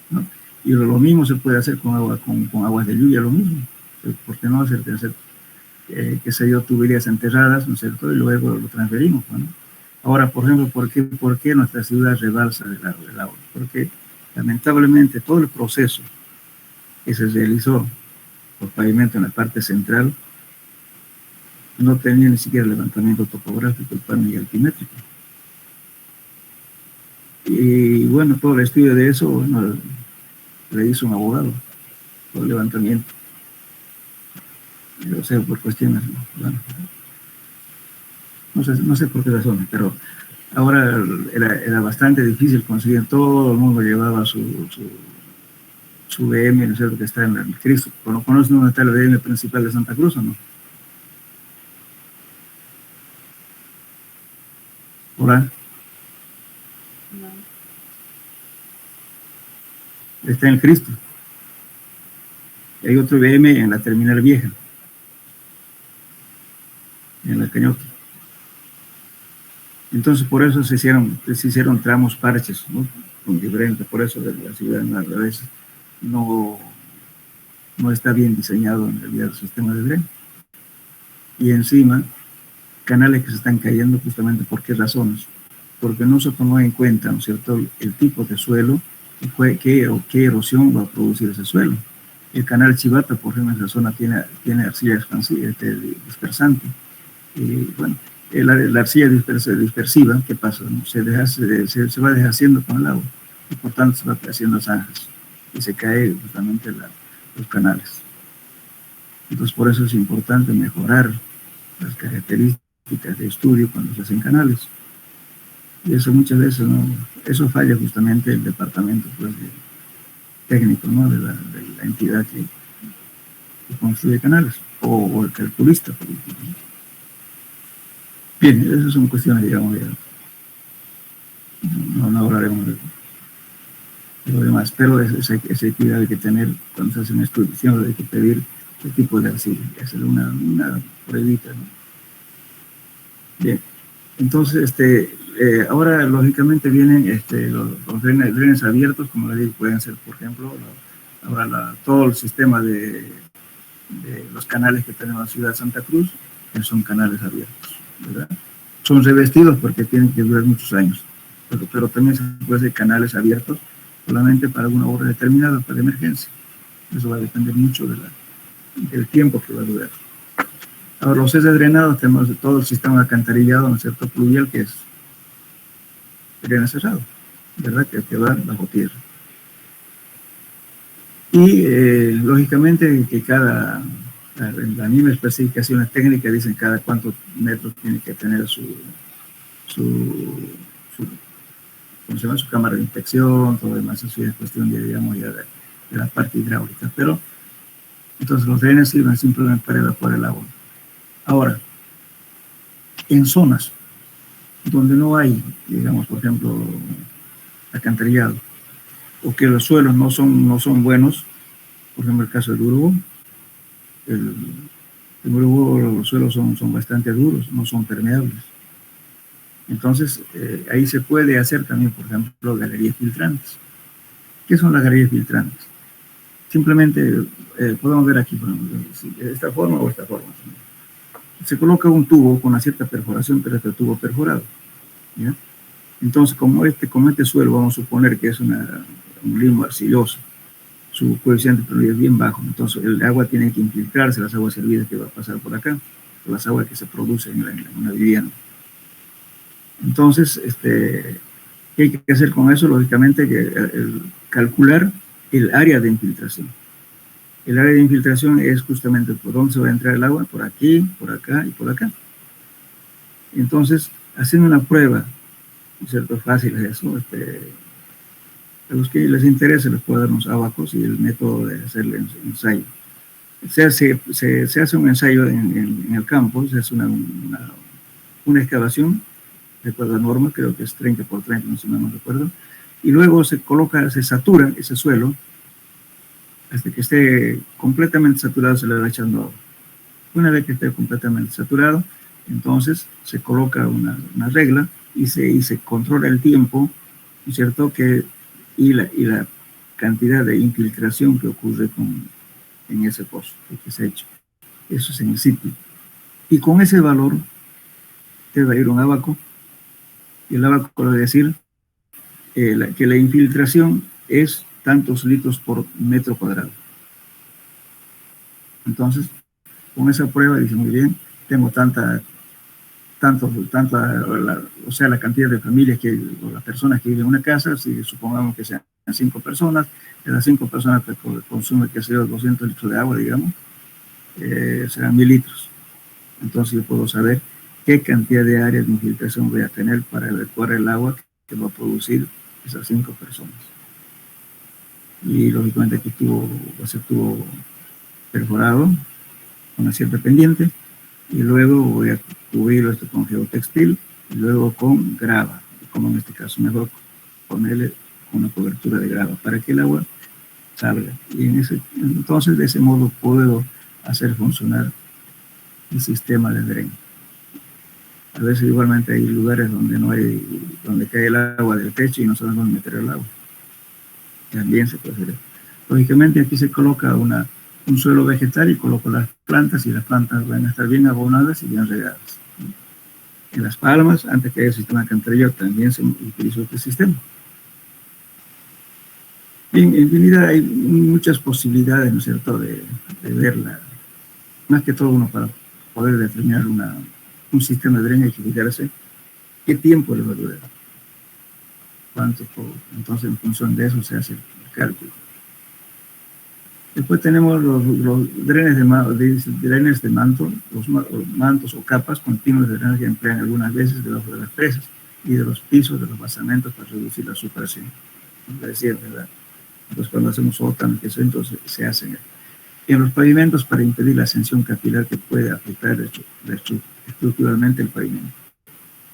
¿no? Y lo mismo se puede hacer con aguas de lluvia, lo mismo. ¿Por qué no hacer qué sé yo, tuberías enterradas, ¿no es cierto? Y luego lo transferimos, ¿no? Ahora, por ejemplo, ¿por qué nuestra ciudad rebalsa del agua? Porque lamentablemente todo el proceso que se realizó por pavimento en la parte central no tenía ni siquiera levantamiento topográfico, el plano y altimétrico. Y bueno, todo el estudio de eso, bueno, le hizo un abogado por el levantamiento. O sea, por cuestiones, bueno, no sé por qué razón, pero ahora era bastante difícil conseguir. Todo el mundo llevaba su BM, ¿no es cierto?, que está en el Cristo. ¿Conocen dónde está el BM principal de Santa Cruz o no? ¿Hola? No. Está en el Cristo. Y hay otro BM en la terminal vieja, en la Cañote. Entonces, por eso se hicieron tramos parches, ¿no? Con diferentes, por eso la ciudad a veces no está bien diseñado en realidad el sistema de dren. Y encima, canales que se están cayendo justamente por qué razones. Porque no se tomó en cuenta, ¿no es cierto?, el tipo de suelo y qué erosión va a producir ese suelo. El canal Chivata, por ejemplo, en esa zona tiene arcilla expansiva, dispersante. Y bueno, la arcilla dispersiva, ¿qué pasa? Se va deshaciendo con el agua y por tanto se va haciendo zanjas y se cae justamente los canales. Entonces por eso es importante mejorar las características de estudio cuando se hacen canales. Y eso muchas veces, ¿no? Eso falla justamente el departamento, pues, técnico, ¿no?, de la entidad que construye canales o el calculista, por ejemplo, ¿no? Bien, esas son cuestiones, digamos, no hablaremos de lo demás, pero ese cuidado hay que tener cuando se hace una estudio, hay que pedir qué tipo de arcilla, hacer una pruebita, ¿no? Bien, entonces, ahora lógicamente vienen los drenes abiertos, como les digo, pueden ser, por ejemplo, ahora todo el sistema de los canales que tenemos en la ciudad de Santa Cruz, que son canales abiertos, ¿verdad? Son revestidos porque tienen que durar muchos años. pero también se puede hacer canales abiertos solamente para alguna obra determinada, para emergencia. Eso va a depender mucho del tiempo que va a durar. Ahora, los heces drenados, tenemos todo el sistema alcantarillado, ¿no es cierto?, pluvial, que es dreno cerrado, ¿verdad?, que va bajo tierra. Y, lógicamente, que la misma especificaciones técnicas dicen cada cuántos metros tiene que tener su ¿cómo se llama?, su cámara de inspección, todo demás. Eso es cuestión de, digamos, ya de la parte hidráulica. Pero, entonces, los drenes sirven simplemente para evacuar el agua. Ahora, en zonas donde no hay, digamos, por ejemplo, alcantarillado, o que los suelos no son buenos, por ejemplo, el caso del Urubú, en Urubú los suelos son bastante duros, no son permeables. Entonces, ahí se puede hacer también, por ejemplo, galerías filtrantes. ¿Qué son las galerías filtrantes? Simplemente, podemos ver aquí, por ejemplo, esta forma o esta forma. Se coloca un tubo con una cierta perforación, pero este tubo perforado, ¿ya? Entonces, como este suelo, vamos a suponer que es un limbo arcilloso, su coeficiente de permeabilidad es bien bajo, entonces el agua tiene que infiltrarse, las aguas hervidas que va a pasar por acá, las aguas que se producen en una vivienda. Entonces, ¿qué hay que hacer con eso? Lógicamente, calcular el área de infiltración. El área de infiltración es justamente por dónde se va a entrar el agua, por aquí, por acá y por acá. Entonces, haciendo una prueba, ¿no es cierto?, fácil es eso, a los que les interese les puedo dar unos abacos y el método de hacer el ensayo. Se hace un ensayo en el campo, se hace una excavación, de acuerdo a norma, creo que es 30 por 30, no sé, no recuerdo, y luego se satura ese suelo, hasta que esté completamente saturado se le va echando agua. Una vez que esté completamente saturado, entonces se coloca una regla y se controla el tiempo, ¿no es cierto?, y la cantidad de infiltración que ocurre en ese pozo que se ha hecho. Eso es en el sitio. Y con ese valor te va a ir un abaco, y el abaco va a decir que la infiltración es tantos litros por metro cuadrado. Entonces, con esa prueba dice, muy bien, tengo o sea, la cantidad de familias o las personas que viven en una casa, si supongamos que sean 5 personas, de las 5 personas que consumen, que sea 200 litros de agua, digamos, serán 1000 litros. Entonces yo puedo saber qué cantidad de áreas de infiltración voy a tener para evacuar el agua que va a producir esas 5 personas. Y lógicamente aquí va a ser tubo perforado con una cierta pendiente, y luego voy a cubrirlo esto con geotextil y luego con grava, como en este caso mejor ponerle una cobertura de grava para que el agua salga. Y entonces de ese modo puedo hacer funcionar el sistema de drenaje. A veces igualmente hay lugares donde cae el agua del techo y no sabemos dónde meter el agua. También se puede hacer eso. Lógicamente aquí se coloca un suelo vegetal y coloco las plantas, y las plantas van a estar bien abonadas y bien regadas. En Las Palmas, antes que haya sistema alcantarillado, también se utilizó este sistema. En infinidad hay muchas posibilidades, ¿no es cierto?, de verla. Más que todo uno para poder determinar un sistema de drenaje, hay que fijarse qué tiempo le va a durar. Entonces, en función de eso se hace el cálculo. Después tenemos los drenes de manto, los mantos o capas continuas de drenaje que emplean algunas veces debajo de las presas y de los pisos de los basamentos para reducir la superación. ¿Verdad? Entonces, cuando hacemos sótanos, entonces se hacen en los pavimentos para impedir la ascensión capilar que puede afectar estructuralmente el pavimento.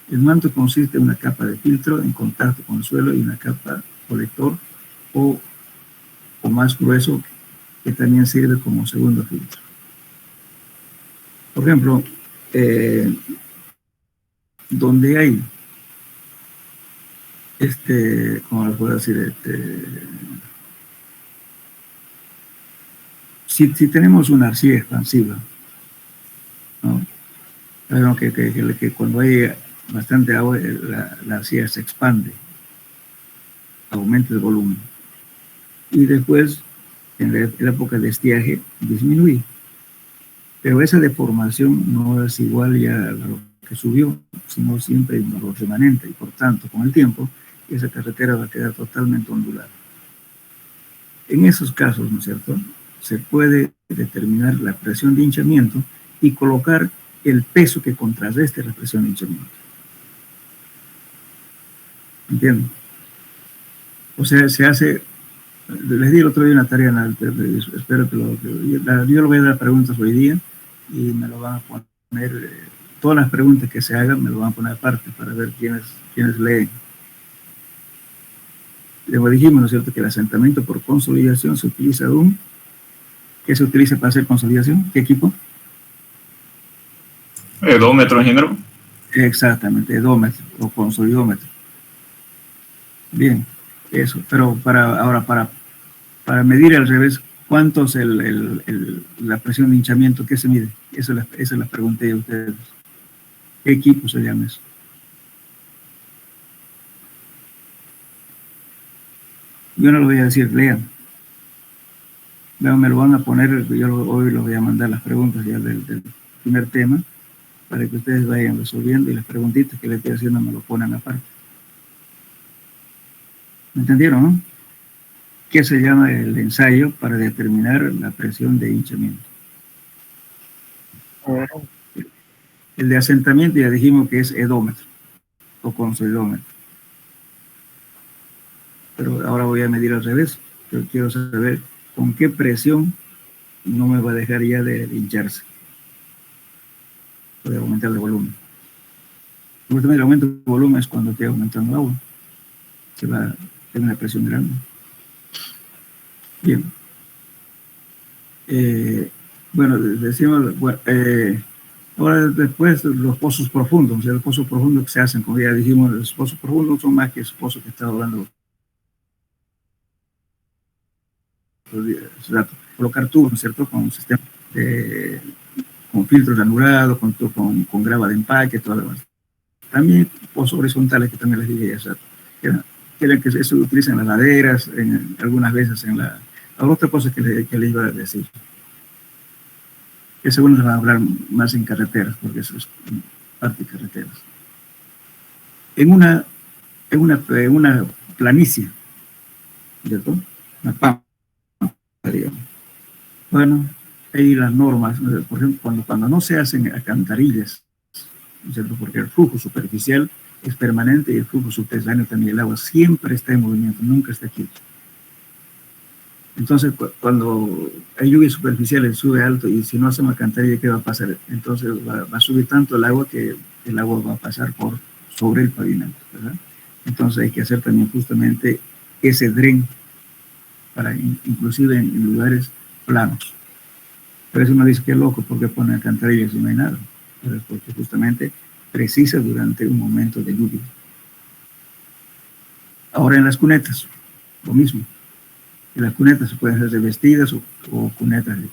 El manto consiste en una capa de filtro en contacto con el suelo y una capa colector o más grueso que también sirve como segundo filtro. Por ejemplo, donde hay ¿cómo lo puedo decir? Si tenemos una arcilla expansiva, ¿no? Sabemos que cuando hay bastante agua, la arcilla se expande aumenta el volumen. Y después, en la época de estiaje, disminuye. Pero esa deformación no es igual ya a lo que subió, sino siempre en lo remanente. Y por tanto, con el tiempo, esa carretera va a quedar totalmente ondulada. En esos casos, ¿no es cierto?, se puede determinar la presión de hinchamiento y colocar el peso que contrarreste la presión de hinchamiento. ¿Entienden? O sea, se hace, les di el otro día una tarea, espero que yo lo voy a dar preguntas hoy día y me lo van a poner, todas las preguntas que se hagan me lo van a poner aparte para ver quiénes leen. Luego dijimos, ¿no es cierto?, que el asentamiento por consolidación se utiliza ¿qué se utiliza para hacer consolidación? ¿Qué equipo? Edómetro, ingeniero. Exactamente, edómetro o consolidómetro. Bien, eso. Pero para medir al revés, ¿cuánto es la presión de hinchamiento? ¿Qué se mide? Esa la pregunté a ustedes. ¿Qué equipo se llama eso? Yo no lo voy a decir, lean. Me lo van a poner, hoy los voy a mandar las preguntas ya del primer tema, para que ustedes vayan resolviendo y las preguntitas que les estoy haciendo me lo ponen aparte. ¿Me entendieron, no? ¿Qué se llama el ensayo para determinar la presión de hinchamiento? El de asentamiento ya dijimos que es edómetro o consolidómetro. Pero ahora voy a medir al revés. Yo quiero saber con qué presión no me va a dejar ya de hincharse o de aumentar el volumen. Justamente el aumento del volumen es cuando esté aumentando el agua. Se va a tener una presión grande. Bien. Bueno, decimos, ahora después los pozos profundos, o sea, los pozos profundos que se hacen, como ya dijimos, los pozos profundos son más que esos pozos que estaba hablando. Colocar tubos, ¿no es cierto?, con un sistema con filtros ranurados, con grava de empaque, todo lo demás. También pozos horizontales, que también les dije ya, que eso se utiliza en las laderas, algunas veces en la... Otra cosa que le iba a decir, que según nos van a hablar más en carreteras, porque eso es parte de carreteras. En una planicie, ¿cierto? Una pampa, digamos. Bueno, hay las normas, por ejemplo, cuando no se hacen alcantarillas, ¿cierto?, porque el flujo superficial es permanente y el flujo subterráneo también, el agua siempre está en movimiento, nunca está quieto. Entonces, cuando hay lluvias superficiales, sube alto, y si no hacemos alcantarilla, ¿qué va a pasar? Entonces va a subir tanto el agua que el agua va a pasar sobre el pavimento, ¿verdad? Entonces hay que hacer también justamente ese dren, inclusive en lugares planos. Por eso uno dice, qué loco, ¿por qué ponen alcantarillas si no hay nada? Pero es porque justamente precisa durante un momento de lluvia. Ahora en las cunetas, lo mismo. En las cunetas se pueden hacer revestidas o cunetas de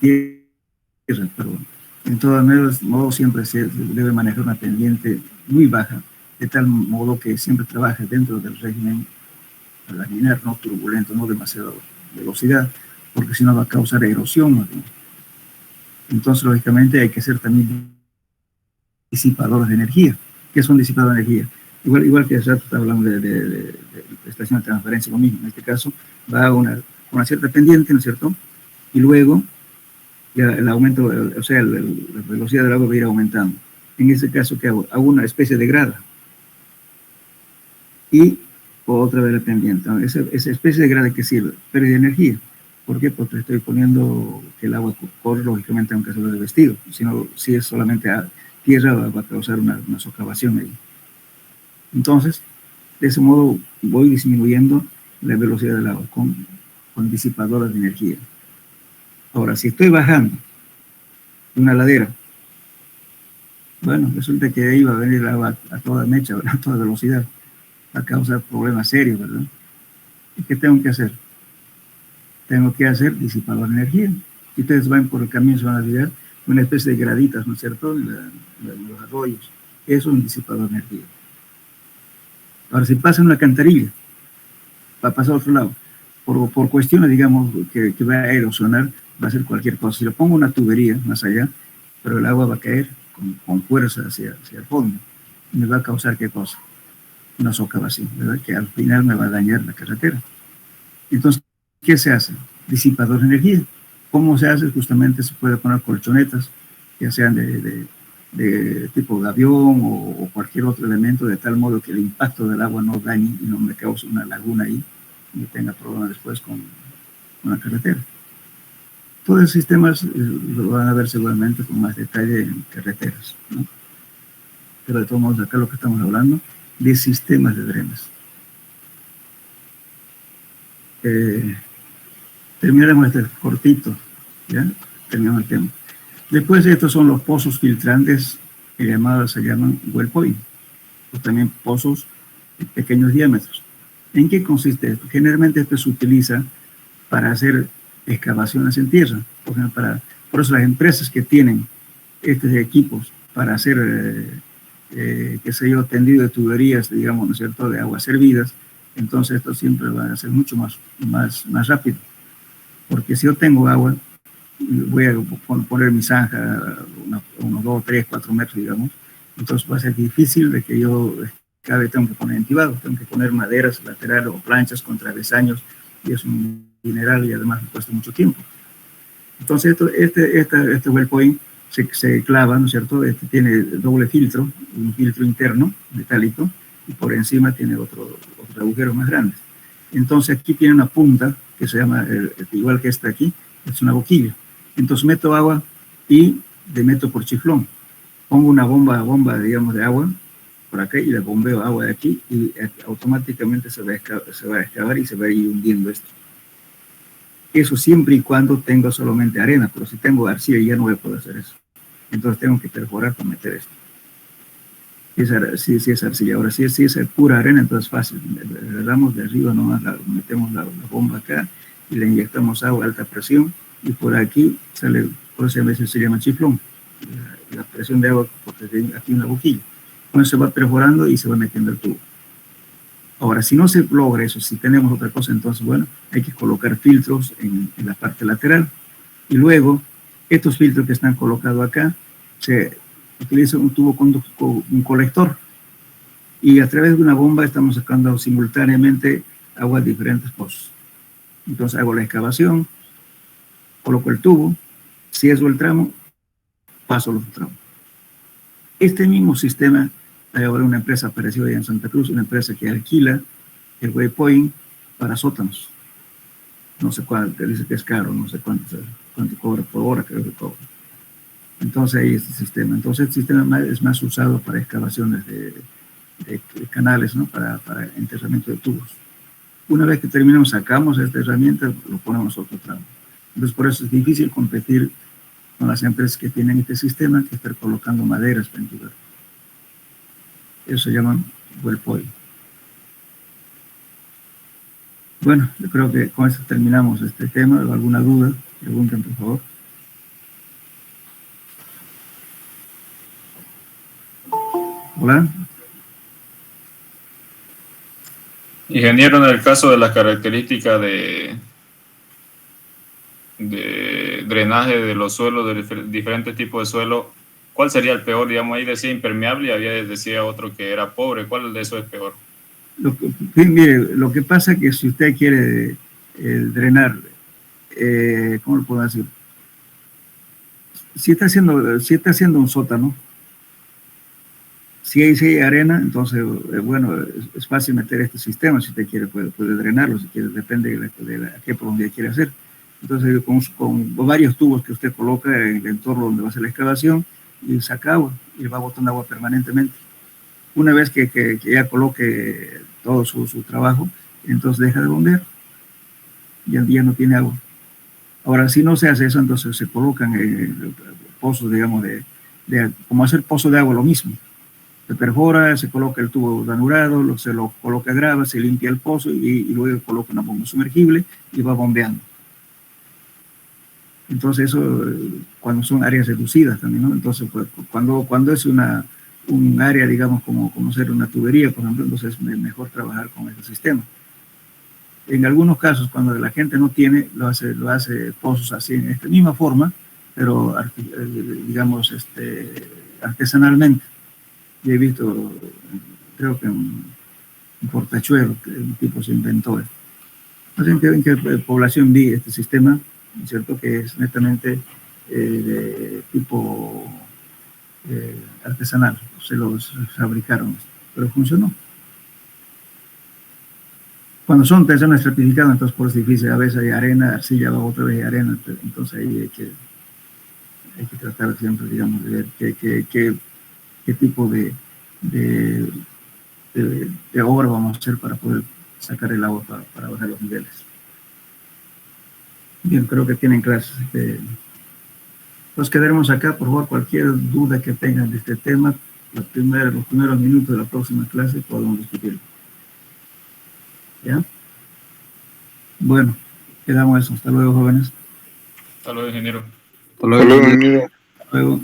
tierra, pero en todos modos siempre se debe manejar una pendiente muy baja, de tal modo que siempre trabaje dentro del régimen laminar, no turbulento, no demasiada velocidad, porque si no va a causar erosión, ¿no? Entonces, lógicamente, hay que ser también disipadores de energía. ¿Qué son disipadores de energía? Igual que hace rato está hablando de estación de transferencia, lo mismo. En este caso, va a una cierta pendiente, ¿no es cierto? Y luego, ya el aumento, o sea, la velocidad del agua va a ir aumentando. En ese caso, ¿qué hago? Hago una especie de grada. Y otra vez la pendiente. Esa especie de grada, ¿qué sirve? Pérdida de energía. ¿Por qué? Porque estoy poniendo que el agua corre, lógicamente, aunque sea de vestido. Si es solamente a tierra, va a causar una socavación ahí. Entonces, de ese modo voy disminuyendo la velocidad del agua con disipadoras de energía. Ahora, si estoy bajando de una ladera, bueno, resulta que ahí va a venir el agua a toda mecha, ¿verdad?, a toda velocidad. Va a causar problemas serios, ¿verdad? ¿Y qué tengo que hacer? Tengo que hacer disipador de energía. Si ustedes van por el camino, se van a llegar una especie de graditas, ¿no es cierto?, en los arroyos. Eso es un disipador de energía. Ahora, si pasa una alcantarilla, va a pasar a otro lado. Por cuestiones, digamos, que va a erosionar, va a hacer cualquier cosa. Si le pongo una tubería más allá, pero el agua va a caer con fuerza hacia el fondo. Y me va a causar, ¿qué cosa? Una socava así, ¿verdad? Que al final me va a dañar la carretera. Entonces, ¿qué se hace? Disipador de energía. ¿Cómo se hace? Justamente se puede poner colchonetas, ya sean de tipo gavión o cualquier otro elemento, de tal modo que el impacto del agua no dañe y no me cause una laguna ahí y tenga problemas después con la carretera. Todos los sistemas lo van a ver seguramente con más detalle en carreteras, ¿no? Pero de todos modos, acá lo que estamos hablando de sistemas de drenes. Terminaremos este cortito, ¿ya? Terminamos el tema. Después estos son los pozos filtrantes, que se llaman well point, o también pozos de pequeños diámetros. ¿En qué consiste esto? Generalmente esto se utiliza para hacer excavaciones en tierra. Por eso las empresas que tienen estos equipos para hacer, qué sé yo, tendido de tuberías, digamos, ¿no es cierto?, de aguas servidas, entonces esto siempre va a ser mucho más rápido. Porque si yo tengo agua, voy a poner mi zanja unos 2, 3, 4 metros, digamos, entonces va a ser difícil de que yo cada vez tengo que poner entibado, tengo que poner maderas laterales o planchas con travesaños, y es un dineral y además me cuesta mucho tiempo. Entonces este well point se clava, ¿no es cierto? Tiene doble filtro, un filtro interno metálico, y por encima tiene otro agujero más grande. Entonces aquí tiene una punta que se llama, igual que esta aquí, es una boquilla. Entonces meto agua y le meto por chiflón. Pongo una bomba, digamos, de agua por acá y le bombeo agua de aquí y automáticamente se va a excavar y se va a ir hundiendo esto. Eso siempre y cuando tenga solamente arena, pero si tengo arcilla ya no voy a poder hacer eso. Entonces tengo que perforar para meter esto. Si es arcilla. Ahora, si es pura arena, entonces es fácil. Le damos de arriba nomás, metemos la bomba acá y le inyectamos agua a alta presión y por aquí sale, por eso a veces se llama chiflón, la presión de agua, porque aquí hay una boquilla. Entonces se va perforando y se va metiendo el tubo. Ahora, si no se logra eso, si tenemos otra cosa, entonces, bueno, hay que colocar filtros en la parte lateral. Y luego, estos filtros que están colocados acá, se utiliza un tubo con un colector. Y a través de una bomba estamos sacando simultáneamente agua de diferentes pozos. Entonces hago la excavación, coloco el tubo, cierro el tramo, paso el otro tramo. Este mismo sistema, hay ahora una empresa apareció allá en Santa Cruz, una empresa que alquila el waypoint para sótanos. No sé cuánto, dice que es caro, no sé cuánto cobra por hora, creo que cobra. Entonces ahí este sistema. Entonces el sistema es más usado para excavaciones de canales, ¿no? Para enterramiento de tubos. Una vez que terminamos, sacamos esta herramienta, lo ponemos a otro tramo. Entonces por eso es difícil competir con las empresas que tienen este sistema, que están colocando maderas para enterrar. Eso se llama well point. Bueno, yo creo que con esto terminamos este tema. ¿Alguna duda? Pregunten, por favor. Hola. Ingeniero, en el caso de las características de drenaje de los suelos, de diferentes tipos de suelo, ¿cuál sería el peor? Digamos, ahí decía impermeable y había decía otro que era pobre. ¿Cuál de eso es peor? Mire, lo que pasa es que si usted quiere drenar, ¿cómo lo puedo decir? Si está haciendo un sótano, si hay arena, entonces, bueno, es fácil meter este sistema. Si usted quiere, puede drenarlo, si quiere, depende de qué profundidad quiere hacer. Entonces, con varios tubos que usted coloca en el entorno donde va a hacer la excavación, y saca agua, y va botando agua permanentemente. Una vez que ya coloque todo su trabajo, entonces deja de bombear, ya no tiene agua. Ahora, si no se hace eso, entonces se colocan pozos, digamos, como hacer pozo de agua, lo mismo. Se perfora, se coloca el tubo ranurado, se lo coloca grava, se limpia el pozo y luego coloca una bomba sumergible y va bombeando. Entonces eso, cuando son áreas reducidas también, ¿no? Entonces, pues, cuando es un área, digamos, como ser una tubería, por ejemplo, entonces es mejor trabajar con ese sistema. En algunos casos, cuando la gente no tiene, lo hace pozos así, en esta misma forma, pero digamos, artesanalmente. Y he visto, creo que un portachuelo, que un tipo se inventó esto. No sé en qué población vi este sistema, ¿cierto? Que es netamente de tipo artesanal, se los fabricaron, pero funcionó. Cuando son personas estratificadas, entonces por eso es difícil, a veces hay arena, arcilla, otra vez hay arena, entonces ahí hay que tratar siempre, digamos, de ver qué tipo de obra vamos a hacer para poder sacar el agua para bajar los niveles. Bien, creo que tienen clases. Nos quedaremos acá, por favor, cualquier duda que tengan de este tema, los primeros minutos de la próxima clase podemos discutir. ¿Ya? Bueno, quedamos eso. Hasta luego, jóvenes. Hasta luego, ingeniero. Hasta luego, ingeniero. Hasta luego.